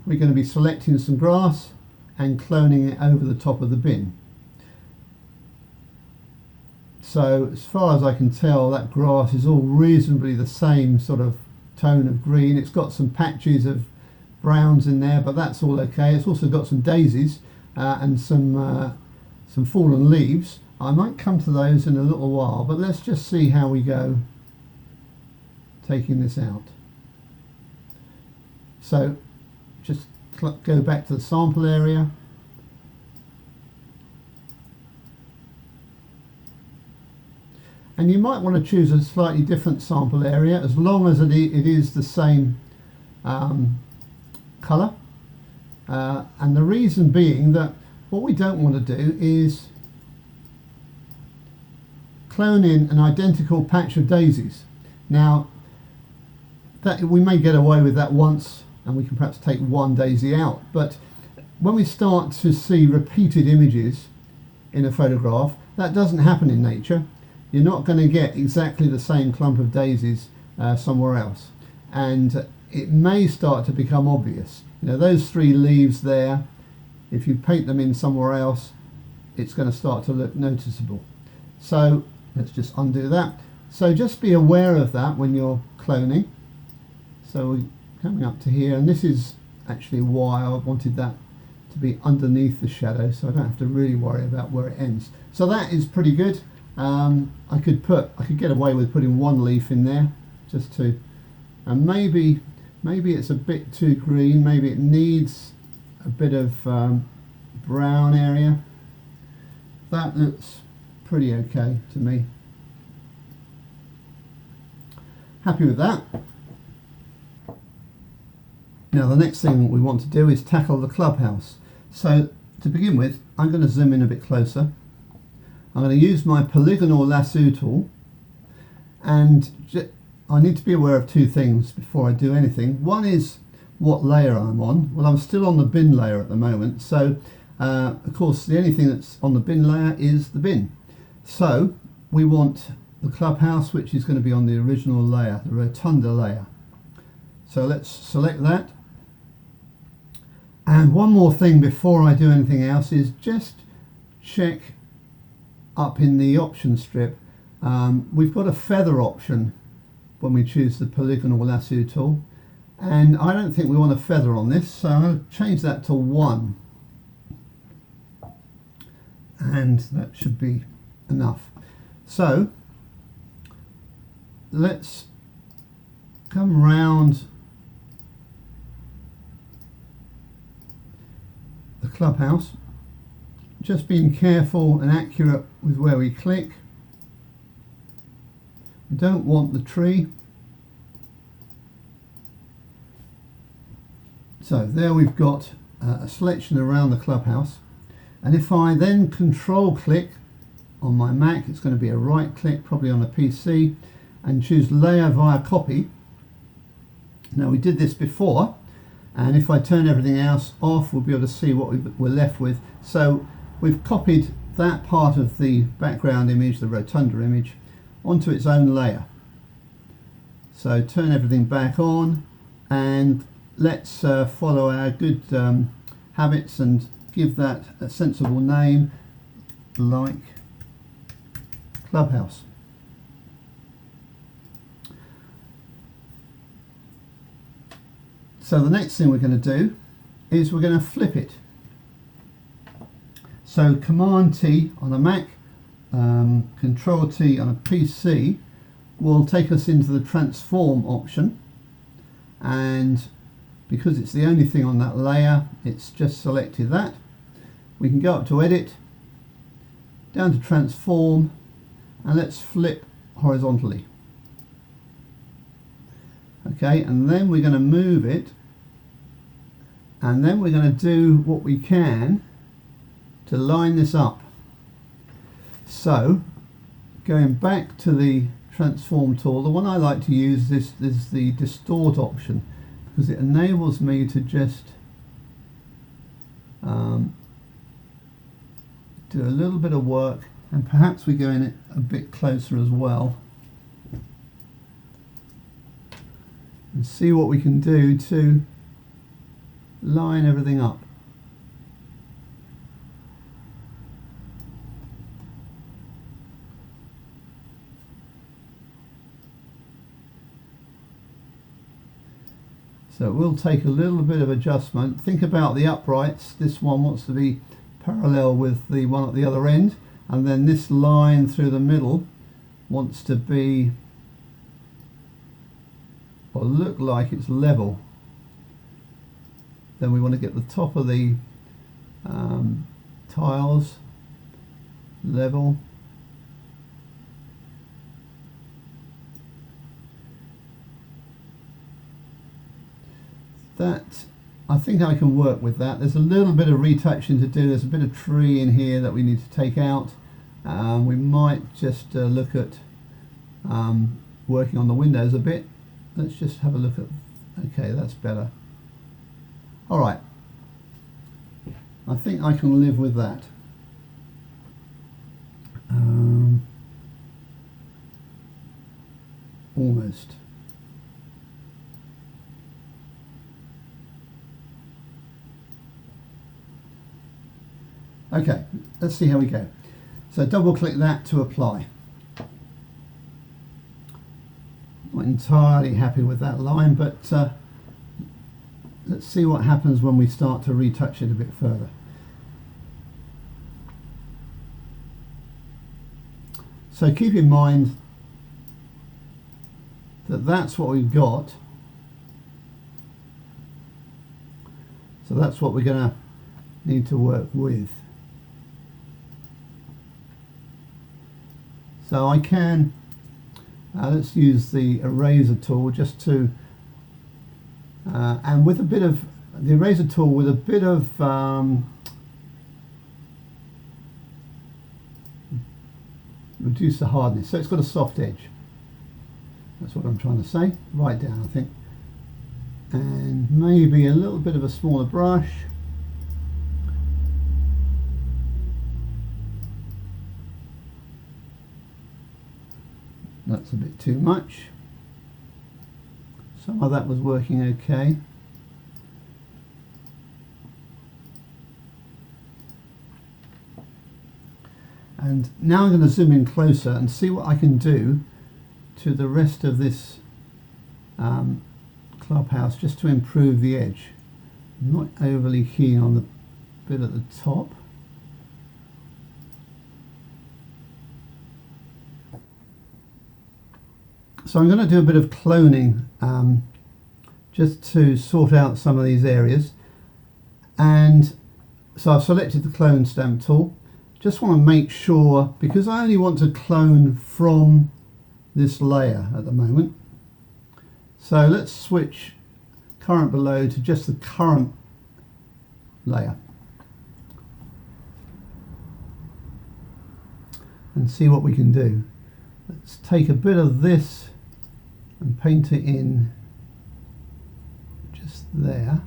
we're going to be selecting some grass and cloning it over the top of the bin. So as far as I can tell, that grass is all reasonably the same sort of tone of green. It's got some patches of browns in there, but that's all okay. It's also got some daisies and some fallen leaves. I might come to those in a little while, but let's just see how we go taking this out. So just go back to the sample area. And you might want to choose a slightly different sample area as long as it is the same colour. And the reason being that what we don't want to do is clone in an identical patch of daisies. Now, that we may get away with that once, and we can perhaps take one daisy out, but when we start to see repeated images in a photograph, that doesn't happen in nature. You're not going to get exactly the same clump of daisies somewhere else, and it may start to become obvious. You know, those three leaves there, if you paint them in somewhere else, it's going to start to look noticeable. So let's just undo that. So just be aware of that when you're cloning. So we're coming up to here, and this is actually why I wanted that to be underneath the shadow, so I don't have to really worry about where it ends. So that is pretty good. I could get away with putting one leaf in there, just to, and maybe it's a bit too green. Maybe it needs a bit of brown area. That looks pretty okay to me. Happy with that. Now the next thing we want to do is tackle the clubhouse. So to begin with, I'm going to zoom in a bit closer. I'm going to use my polygonal lasso tool, and I need to be aware of two things before I do anything. One is what layer I'm on. Well, I'm still on the bin layer at the moment, so of course the only thing that's on the bin layer is the bin. So we want the clubhouse, which is going to be on the original layer, the Rotunda layer. So let's select that. And one more thing before I do anything else is just check up in the option strip. We've got a feather option when we choose the polygonal lasso tool, and I don't think we want a feather on this, so I'm going to change that to 1, and that should be enough. So let's come round the clubhouse, just being careful and accurate with where we click. We don't want the tree. So there we've got a selection around the clubhouse, and if I then control click on my Mac, it's going to be a right click, probably on a PC, and choose layer via copy. Now we did this before, and if I turn everything else off, we'll be able to see what we're left with. So we've copied that part of the background image, the Rotunda image, onto its own layer. So turn everything back on, and let's follow our good habits and give that a sensible name, like Clubhouse. So the next thing we're going to do is we're going to flip it. So Command T on a Mac, Control T on a PC will take us into the transform option, and because it's the only thing on that layer, it's just selected that. We can go up to Edit, down to Transform, and let's flip horizontally. Okay, and then we're going to move it, and then we're going to do what we can to line this up. So going back to the transform tool, the one I like to use is the distort option, because it enables me to just do a little bit of work, and perhaps we go in it a bit closer as well and see what we can do to line everything up. So it will take a little bit of adjustment. Think about the uprights. This one wants to be parallel with the one at the other end, and then this line through the middle wants to be, or look like it's level. then we want to get the top of the tiles level. That, I think I can work with that. There's a little bit of retouching to do. There's a bit of tree in here that we need to take out. We might just look at working on the windows a bit. Let's just have a look at, okay, that's better. All right, I think I can live with that. Almost. Okay, let's see how we go. So double click that to apply. Not entirely happy with that line, but let's see what happens when we start to retouch it a bit further. So keep in mind that that's what we've got. So that's what we're going to need to work with. So I can, let's use the eraser tool just to, and with a bit of, the eraser tool with a bit of reduce the hardness, so it's got a soft edge. That's what I'm trying to say. Right down, I think. And maybe a little bit of a smaller brush. That's a bit too much. Some of that was working okay. And now I'm going to zoom in closer and see what I can do to the rest of this clubhouse just to improve the edge. I'm not overly keen on the bit at the top. So I'm going to do a bit of cloning just to sort out some of these areas. And so I've selected the clone stamp tool. Just want to make sure, because I only want to clone from this layer at the moment. So let's switch current below to just the current layer. And see what we can do. Let's take a bit of this and paint it in just there.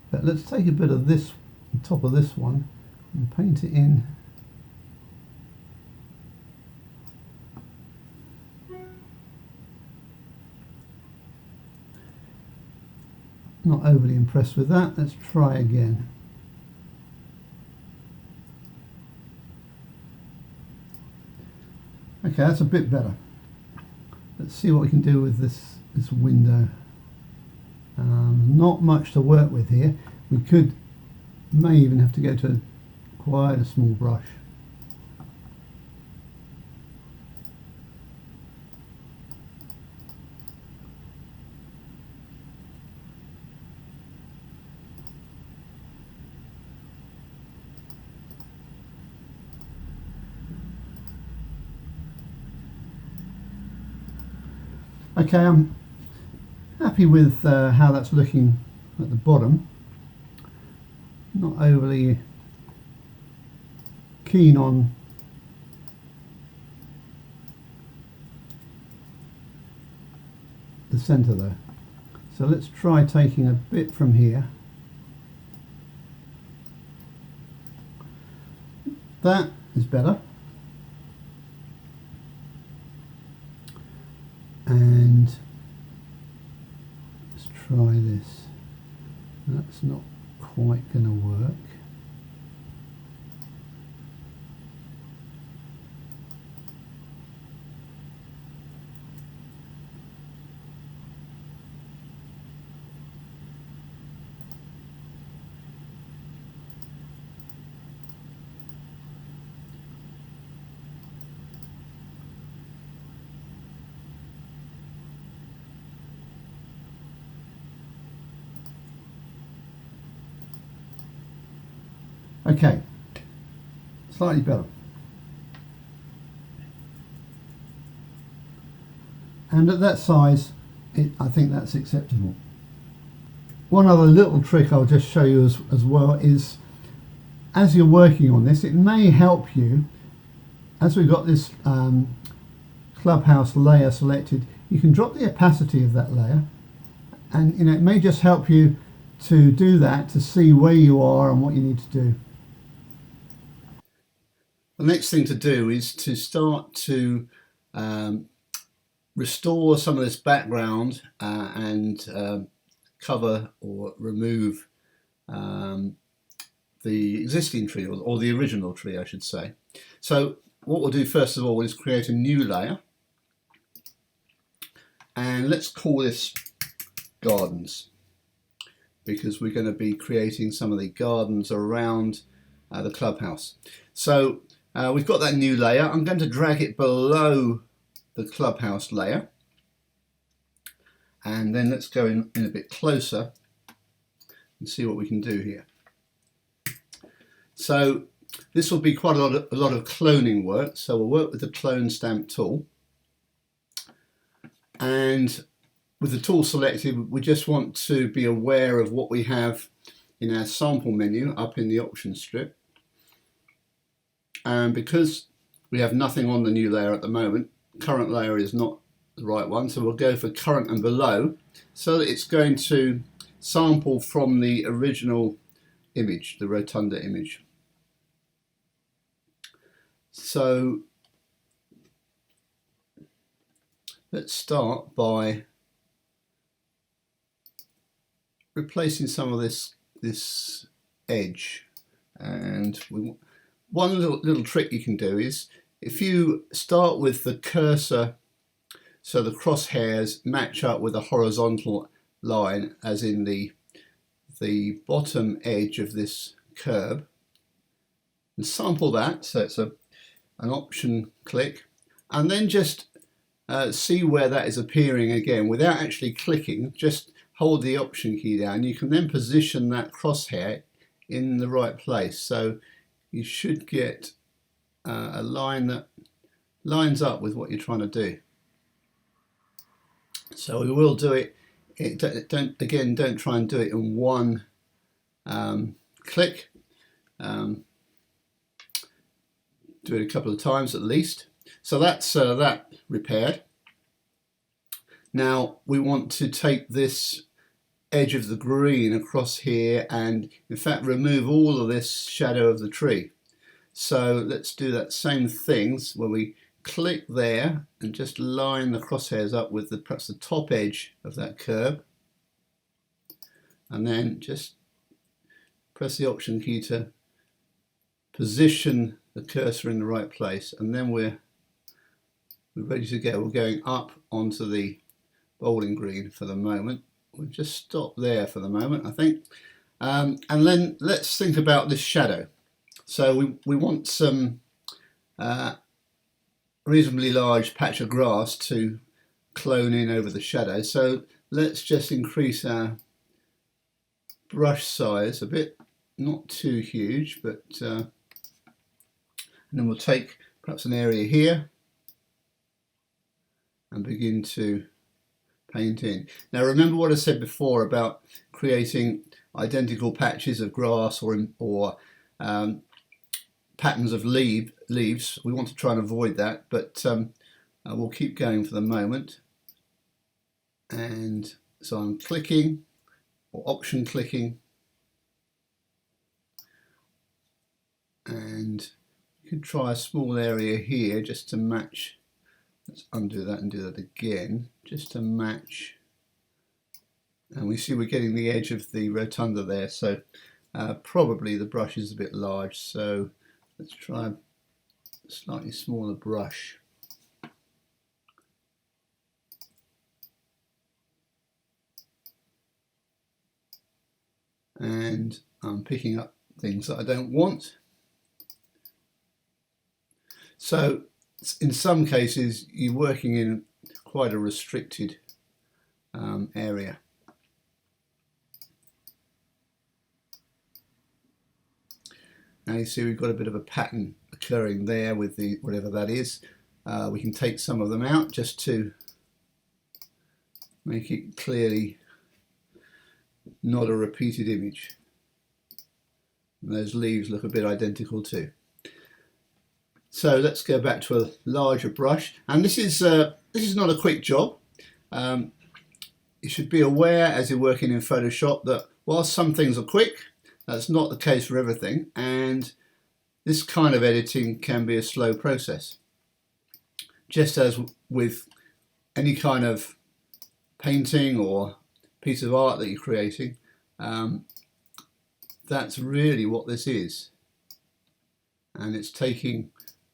But let's take a bit of this on top of this one and paint it in not overly impressed with that. Let's try again. Okay, that's a bit better. Let's see what we can do with this window. Not much to work with here. We may even have to go to quite a small brush. Okay, I'm happy with how that's looking at the bottom. Not overly keen on the centre though. So let's try taking a bit from here. That is better. And let's try this. That's not quite going to work. Okay, slightly better. And at that size, I think that's acceptable. One other little trick I'll just show you as well is, as you're working on this, it may help you, as we've got this clubhouse layer selected, you can drop the opacity of that layer, and it may just help you to do that, to see where you are and what you need to do. The next thing to do is to start to restore some of this background and cover or remove the existing tree, or the original tree I should say. So what we'll do first of all is create a new layer, and let's call this gardens, because we're going to be creating some of the gardens around the clubhouse. So we've got that new layer. I'm going to drag it below the clubhouse layer, and then let's go in a bit closer and see what we can do here. So this will be quite a lot of cloning work, so we'll work with the clone stamp tool, and with the tool selected we just want to be aware of what we have in our sample menu up in the options strip, and because we have nothing on the new layer at the moment, current layer is not the right one, so we'll go for current and below, so that it's going to sample from the original image, the Rotunda image. So let's start by replacing some of this edge, and one little trick you can do is, if you start with the cursor so the crosshairs match up with a horizontal line, as in the bottom edge of this curve, and sample that, so it's an option click, and then just see where that is appearing again without actually clicking. Just hold the option key down. You can then position that crosshair in the right place, so you should get a line that lines up with what you're trying to do. So we will do it. Don't try and do it in one click. Do it a couple of times at least. So that's that repaired. Now we want to take this edge of the green across here and in fact remove all of this shadow of the tree. So let's do that same thing where we click there and just line the crosshairs up with perhaps the top edge of that curve, and then just press the option key to position the cursor in the right place, and then we're ready to go. We're going up onto the bowling green for the moment. We'll just stop there for the moment, I think, and then let's think about this shadow. So we want some reasonably large patch of grass to clone in over the shadow. So let's just increase our brush size a bit, not too huge, but and then we'll take perhaps an area here and begin to paint in. Now remember what I said before about creating identical patches of grass or patterns of leaves. We want to try and avoid that, but we'll keep going for the moment. And so I'm clicking or option clicking, and you can try a small area here just to match. Let's undo that and do that again, just to match. And we see we're getting the edge of the rotunda there, so probably the brush is a bit large, so let's try a slightly smaller brush. And I'm picking up things that I don't want. So in some cases you're working in quite a restricted area. Now you see we've got a bit of a pattern occurring there with the whatever that is. We can take some of them out just to make it clearly not a repeated image. And those leaves look a bit identical too. So let's go back to a larger brush, and this is not a quick job. You should be aware as you're working in Photoshop that whilst some things are quick, that's not the case for everything, and this kind of editing can be a slow process. Just as with any kind of painting or piece of art that you're creating, that's really what this is. And it's taking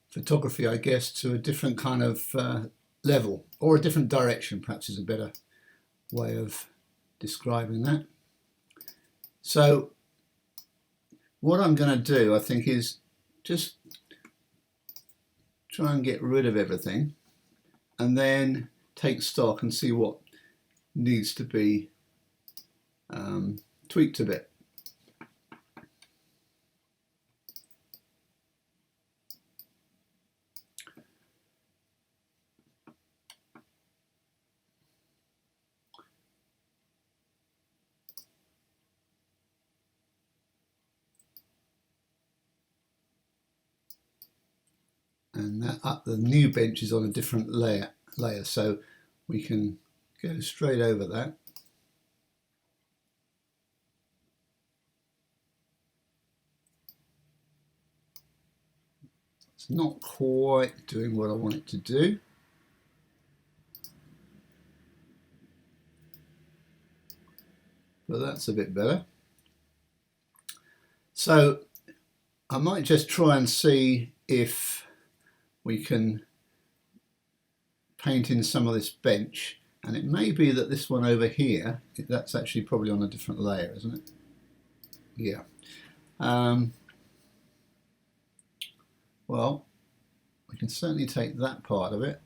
photography, I guess, to a different kind of level, or a different direction, perhaps is a better way of describing that. So what I'm going to do, I think, is just try and get rid of everything and then take stock and see what needs to be tweaked a bit. And the new bench is on a different layer, so we can go straight over that. It's not quite doing what I want it to do. But that's a bit better. So I might just try and see if we can paint in some of this bench, and it may be that this one over here, that's actually probably on a different layer, isn't it? Yeah. Well, we can certainly take that part of it.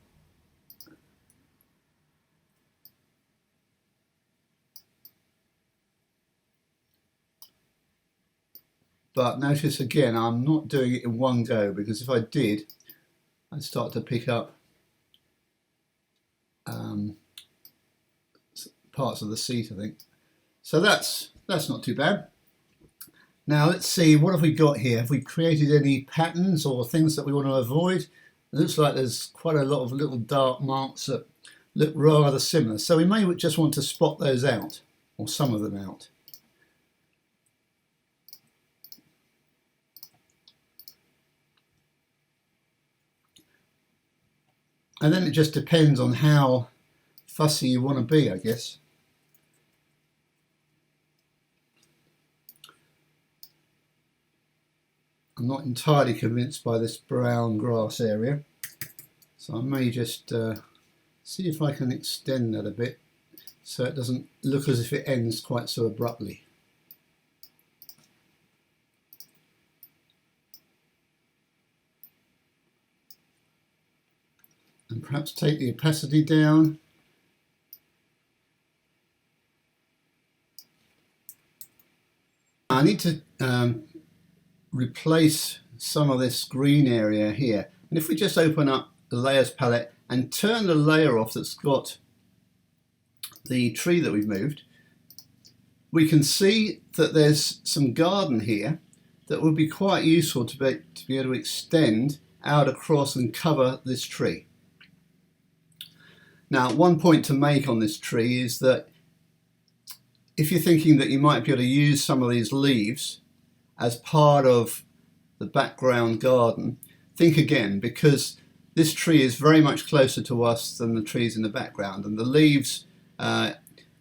But notice again, I'm not doing it in one go, because if I did, I'd start to pick up parts of the seat, I think. So that's not too bad. Now let's see, what have we got here? Have we created any patterns or things that we want to avoid? It looks like there's quite a lot of little dark marks that look rather similar. So we may just want to spot those out, or some of them out. And then it just depends on how fussy you want to be, I guess. I'm not entirely convinced by this brown grass area, so I may just see if I can extend that a bit so it doesn't look as if it ends quite so abruptly. And perhaps take the opacity down. I need to replace some of this green area here, and if we just open up the layers palette and turn the layer off that's got the tree that we've moved, we can see that there's some garden here that would be quite useful to be able to extend out across and cover this tree. Now, one point to make on this tree is that if you're thinking that you might be able to use some of these leaves as part of the background garden, think again, because this tree is very much closer to us than the trees in the background, and the leaves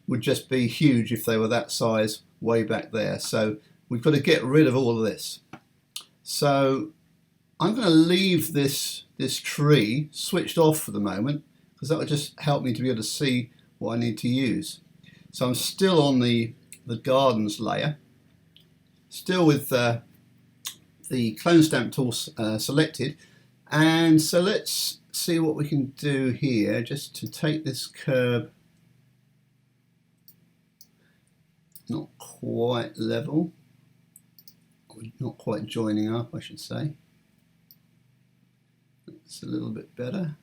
would just be huge if they were that size way back there. So we've got to get rid of all of this. So I'm going to leave this tree switched off for the moment, because that would just help me to be able to see what I need to use. So I'm still on the gardens layer, still with the clone stamp tool selected, and so let's see what we can do here just to take this curb not quite level. not quite joining up, I should say. It's a little bit better.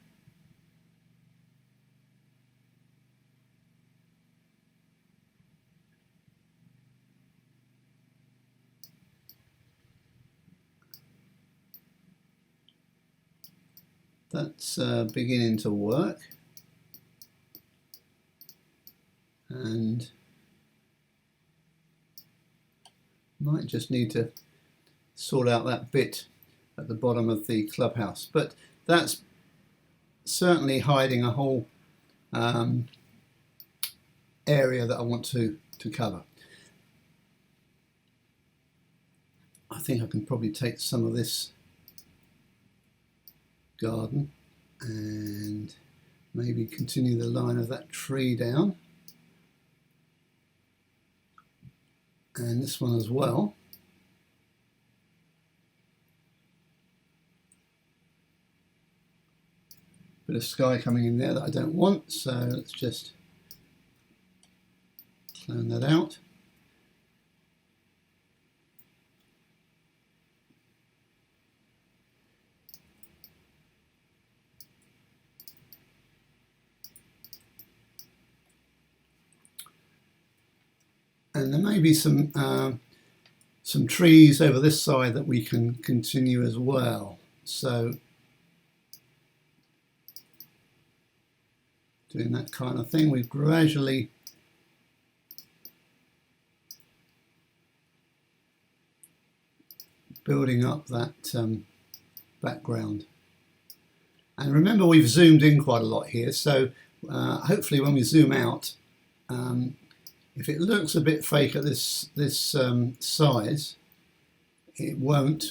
That's beginning to work, and might just need to sort out that bit at the bottom of the clubhouse, but that's certainly hiding a whole area that I want to cover. I think I can probably take some of this garden and maybe continue the line of that tree down, and this one as well. Bit of sky coming in there that I don't want, so let's just clone that out. And there may be some trees over this side that we can continue as well. So doing that kind of thing, we're gradually building up that background. And remember, we've zoomed in quite a lot here, so hopefully when we zoom out, if it looks a bit fake at this size, it won't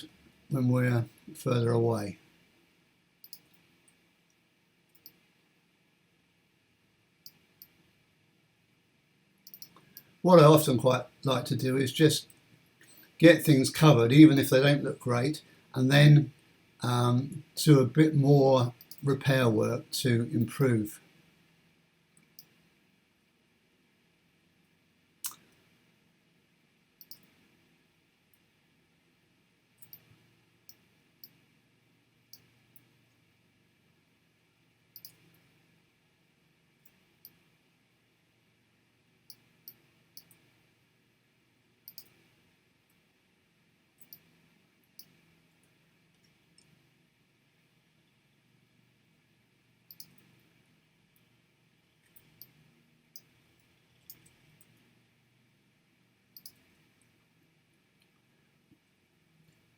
when we're further away. What I often quite like to do is just get things covered, even if they don't look great, and then do a bit more repair work to improve.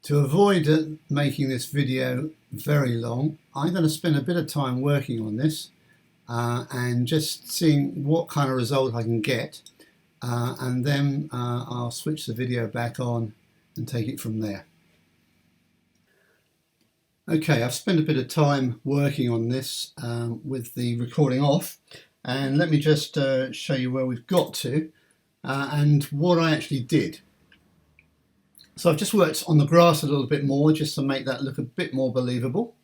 To avoid making this video very long, I'm going to spend a bit of time working on this and just seeing what kind of result I can get, and then I'll switch the video back on and take it from there. Okay, I've spent a bit of time working on this with the recording off, and let me just show you where we've got to and what I actually did. So I've just worked on the grass a little bit more just to make that look a bit more believable.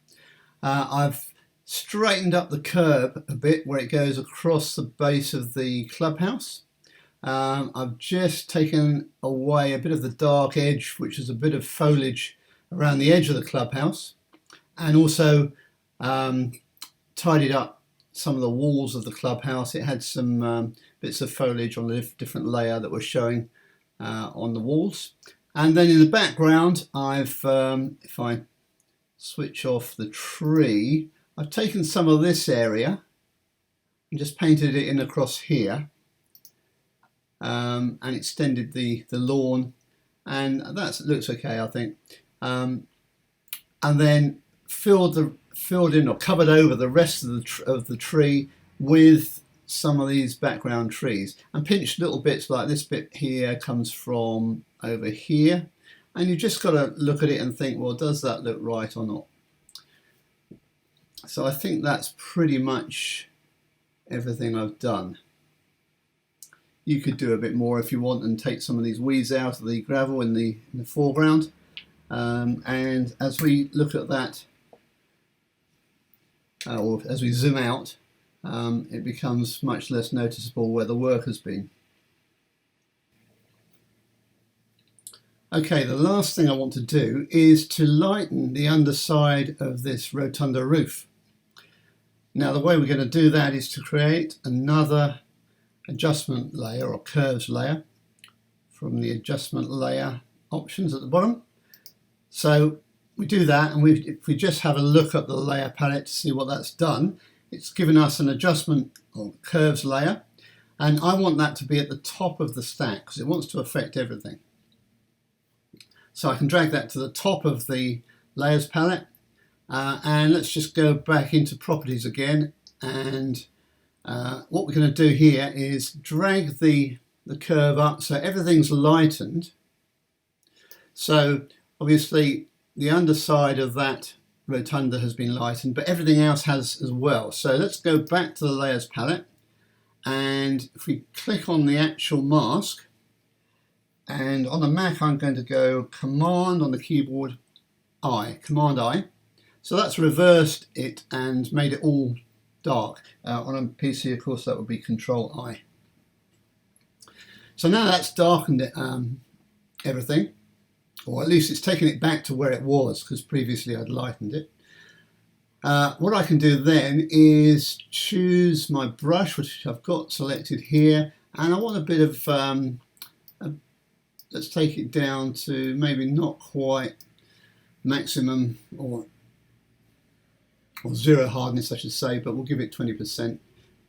I've straightened up the curb a bit where it goes across the base of the clubhouse. I've just taken away a bit of the dark edge, which is a bit of foliage around the edge of the clubhouse, and also tidied up some of the walls of the clubhouse. It had some bits of foliage on a different layer that were showing on the walls. And then in the background, I've, if I switch off the tree, I've taken some of this area and just painted it in across here, and extended the lawn, and that looks okay, I think. And then filled in or covered over the rest of the tree with some of these background trees, and pinched little bits like this bit here comes from over here, and you just got to look at it and think, well, does that look right or not? So I think that's pretty much everything I've done. You could do a bit more if you want and take some of these weeds out of the gravel in the foreground, and as we look at that, or as we zoom out, it becomes much less noticeable where the work has been. Okay, the last thing I want to do is to lighten the underside of this rotunda roof. Now the way we're going to do that is to create another adjustment layer or curves layer from the adjustment layer options at the bottom. So we do that, and if we just have a look at the layer palette to see what that's done, it's given us an adjustment or curves layer, and I want that to be at the top of the stack because it wants to affect everything. So I can drag that to the top of the layers palette, and let's just go back into properties again, and what we're going to do here is drag the curve up so everything's lightened. So obviously the underside of that rotunda has been lightened, but everything else has as well. So let's go back to the layers palette, and if we click on the actual mask, and on the Mac I'm going to go Command on the keyboard Command I. So that's reversed it and made it all dark. On a PC, of course, that would be Control I. So now that's darkened it, everything, or at least it's taken it back to where it was, because previously I'd lightened it. What I can do then is choose my brush, which I've got selected here, and I want a bit of, let's take it down to maybe not quite maximum or zero hardness I should say, but we'll give it 20%,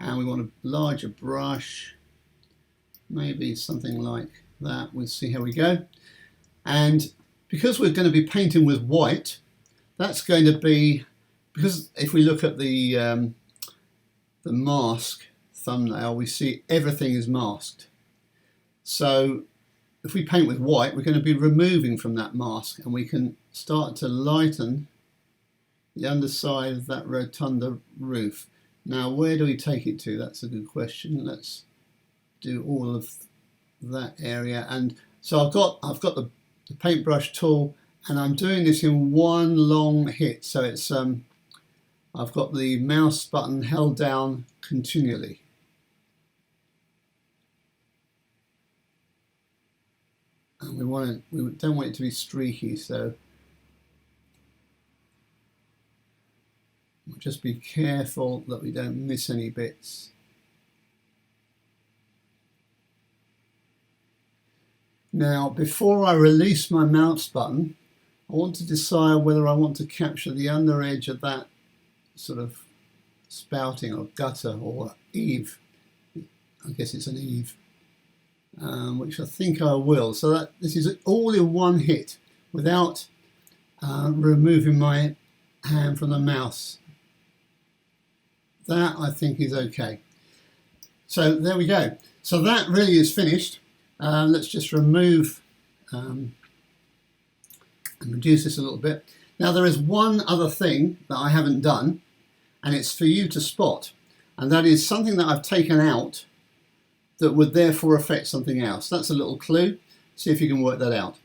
and we want a larger brush, maybe something like that. We'll see how we go. And because we're going to be painting with white, that's going to be, because if we look at the mask thumbnail, we see everything is masked. So if we paint with white, we're going to be removing from that mask, and we can start to lighten the underside of that rotunda roof. Now, where do we take it to? That's a good question. Let's do all of that area. And so I've got the paintbrush tool, and I'm doing this in one long hit. So it's I've got the mouse button held down continually. And we don't want it to be streaky, so we'll just be careful that we don't miss any bits. Now, before I release my mouse button, I want to decide whether I want to capture the under edge of that sort of spouting or gutter or eave. I guess it's an eave, which I think I will. So that this is all in one hit without removing my hand from the mouse. That I think is okay. So there we go. So that really is finished. Let's just remove and reduce this a little bit. Now there is one other thing that I haven't done, and it's for you to spot, and that is something that I've taken out that would therefore affect something else. That's a little clue. See if you can work that out.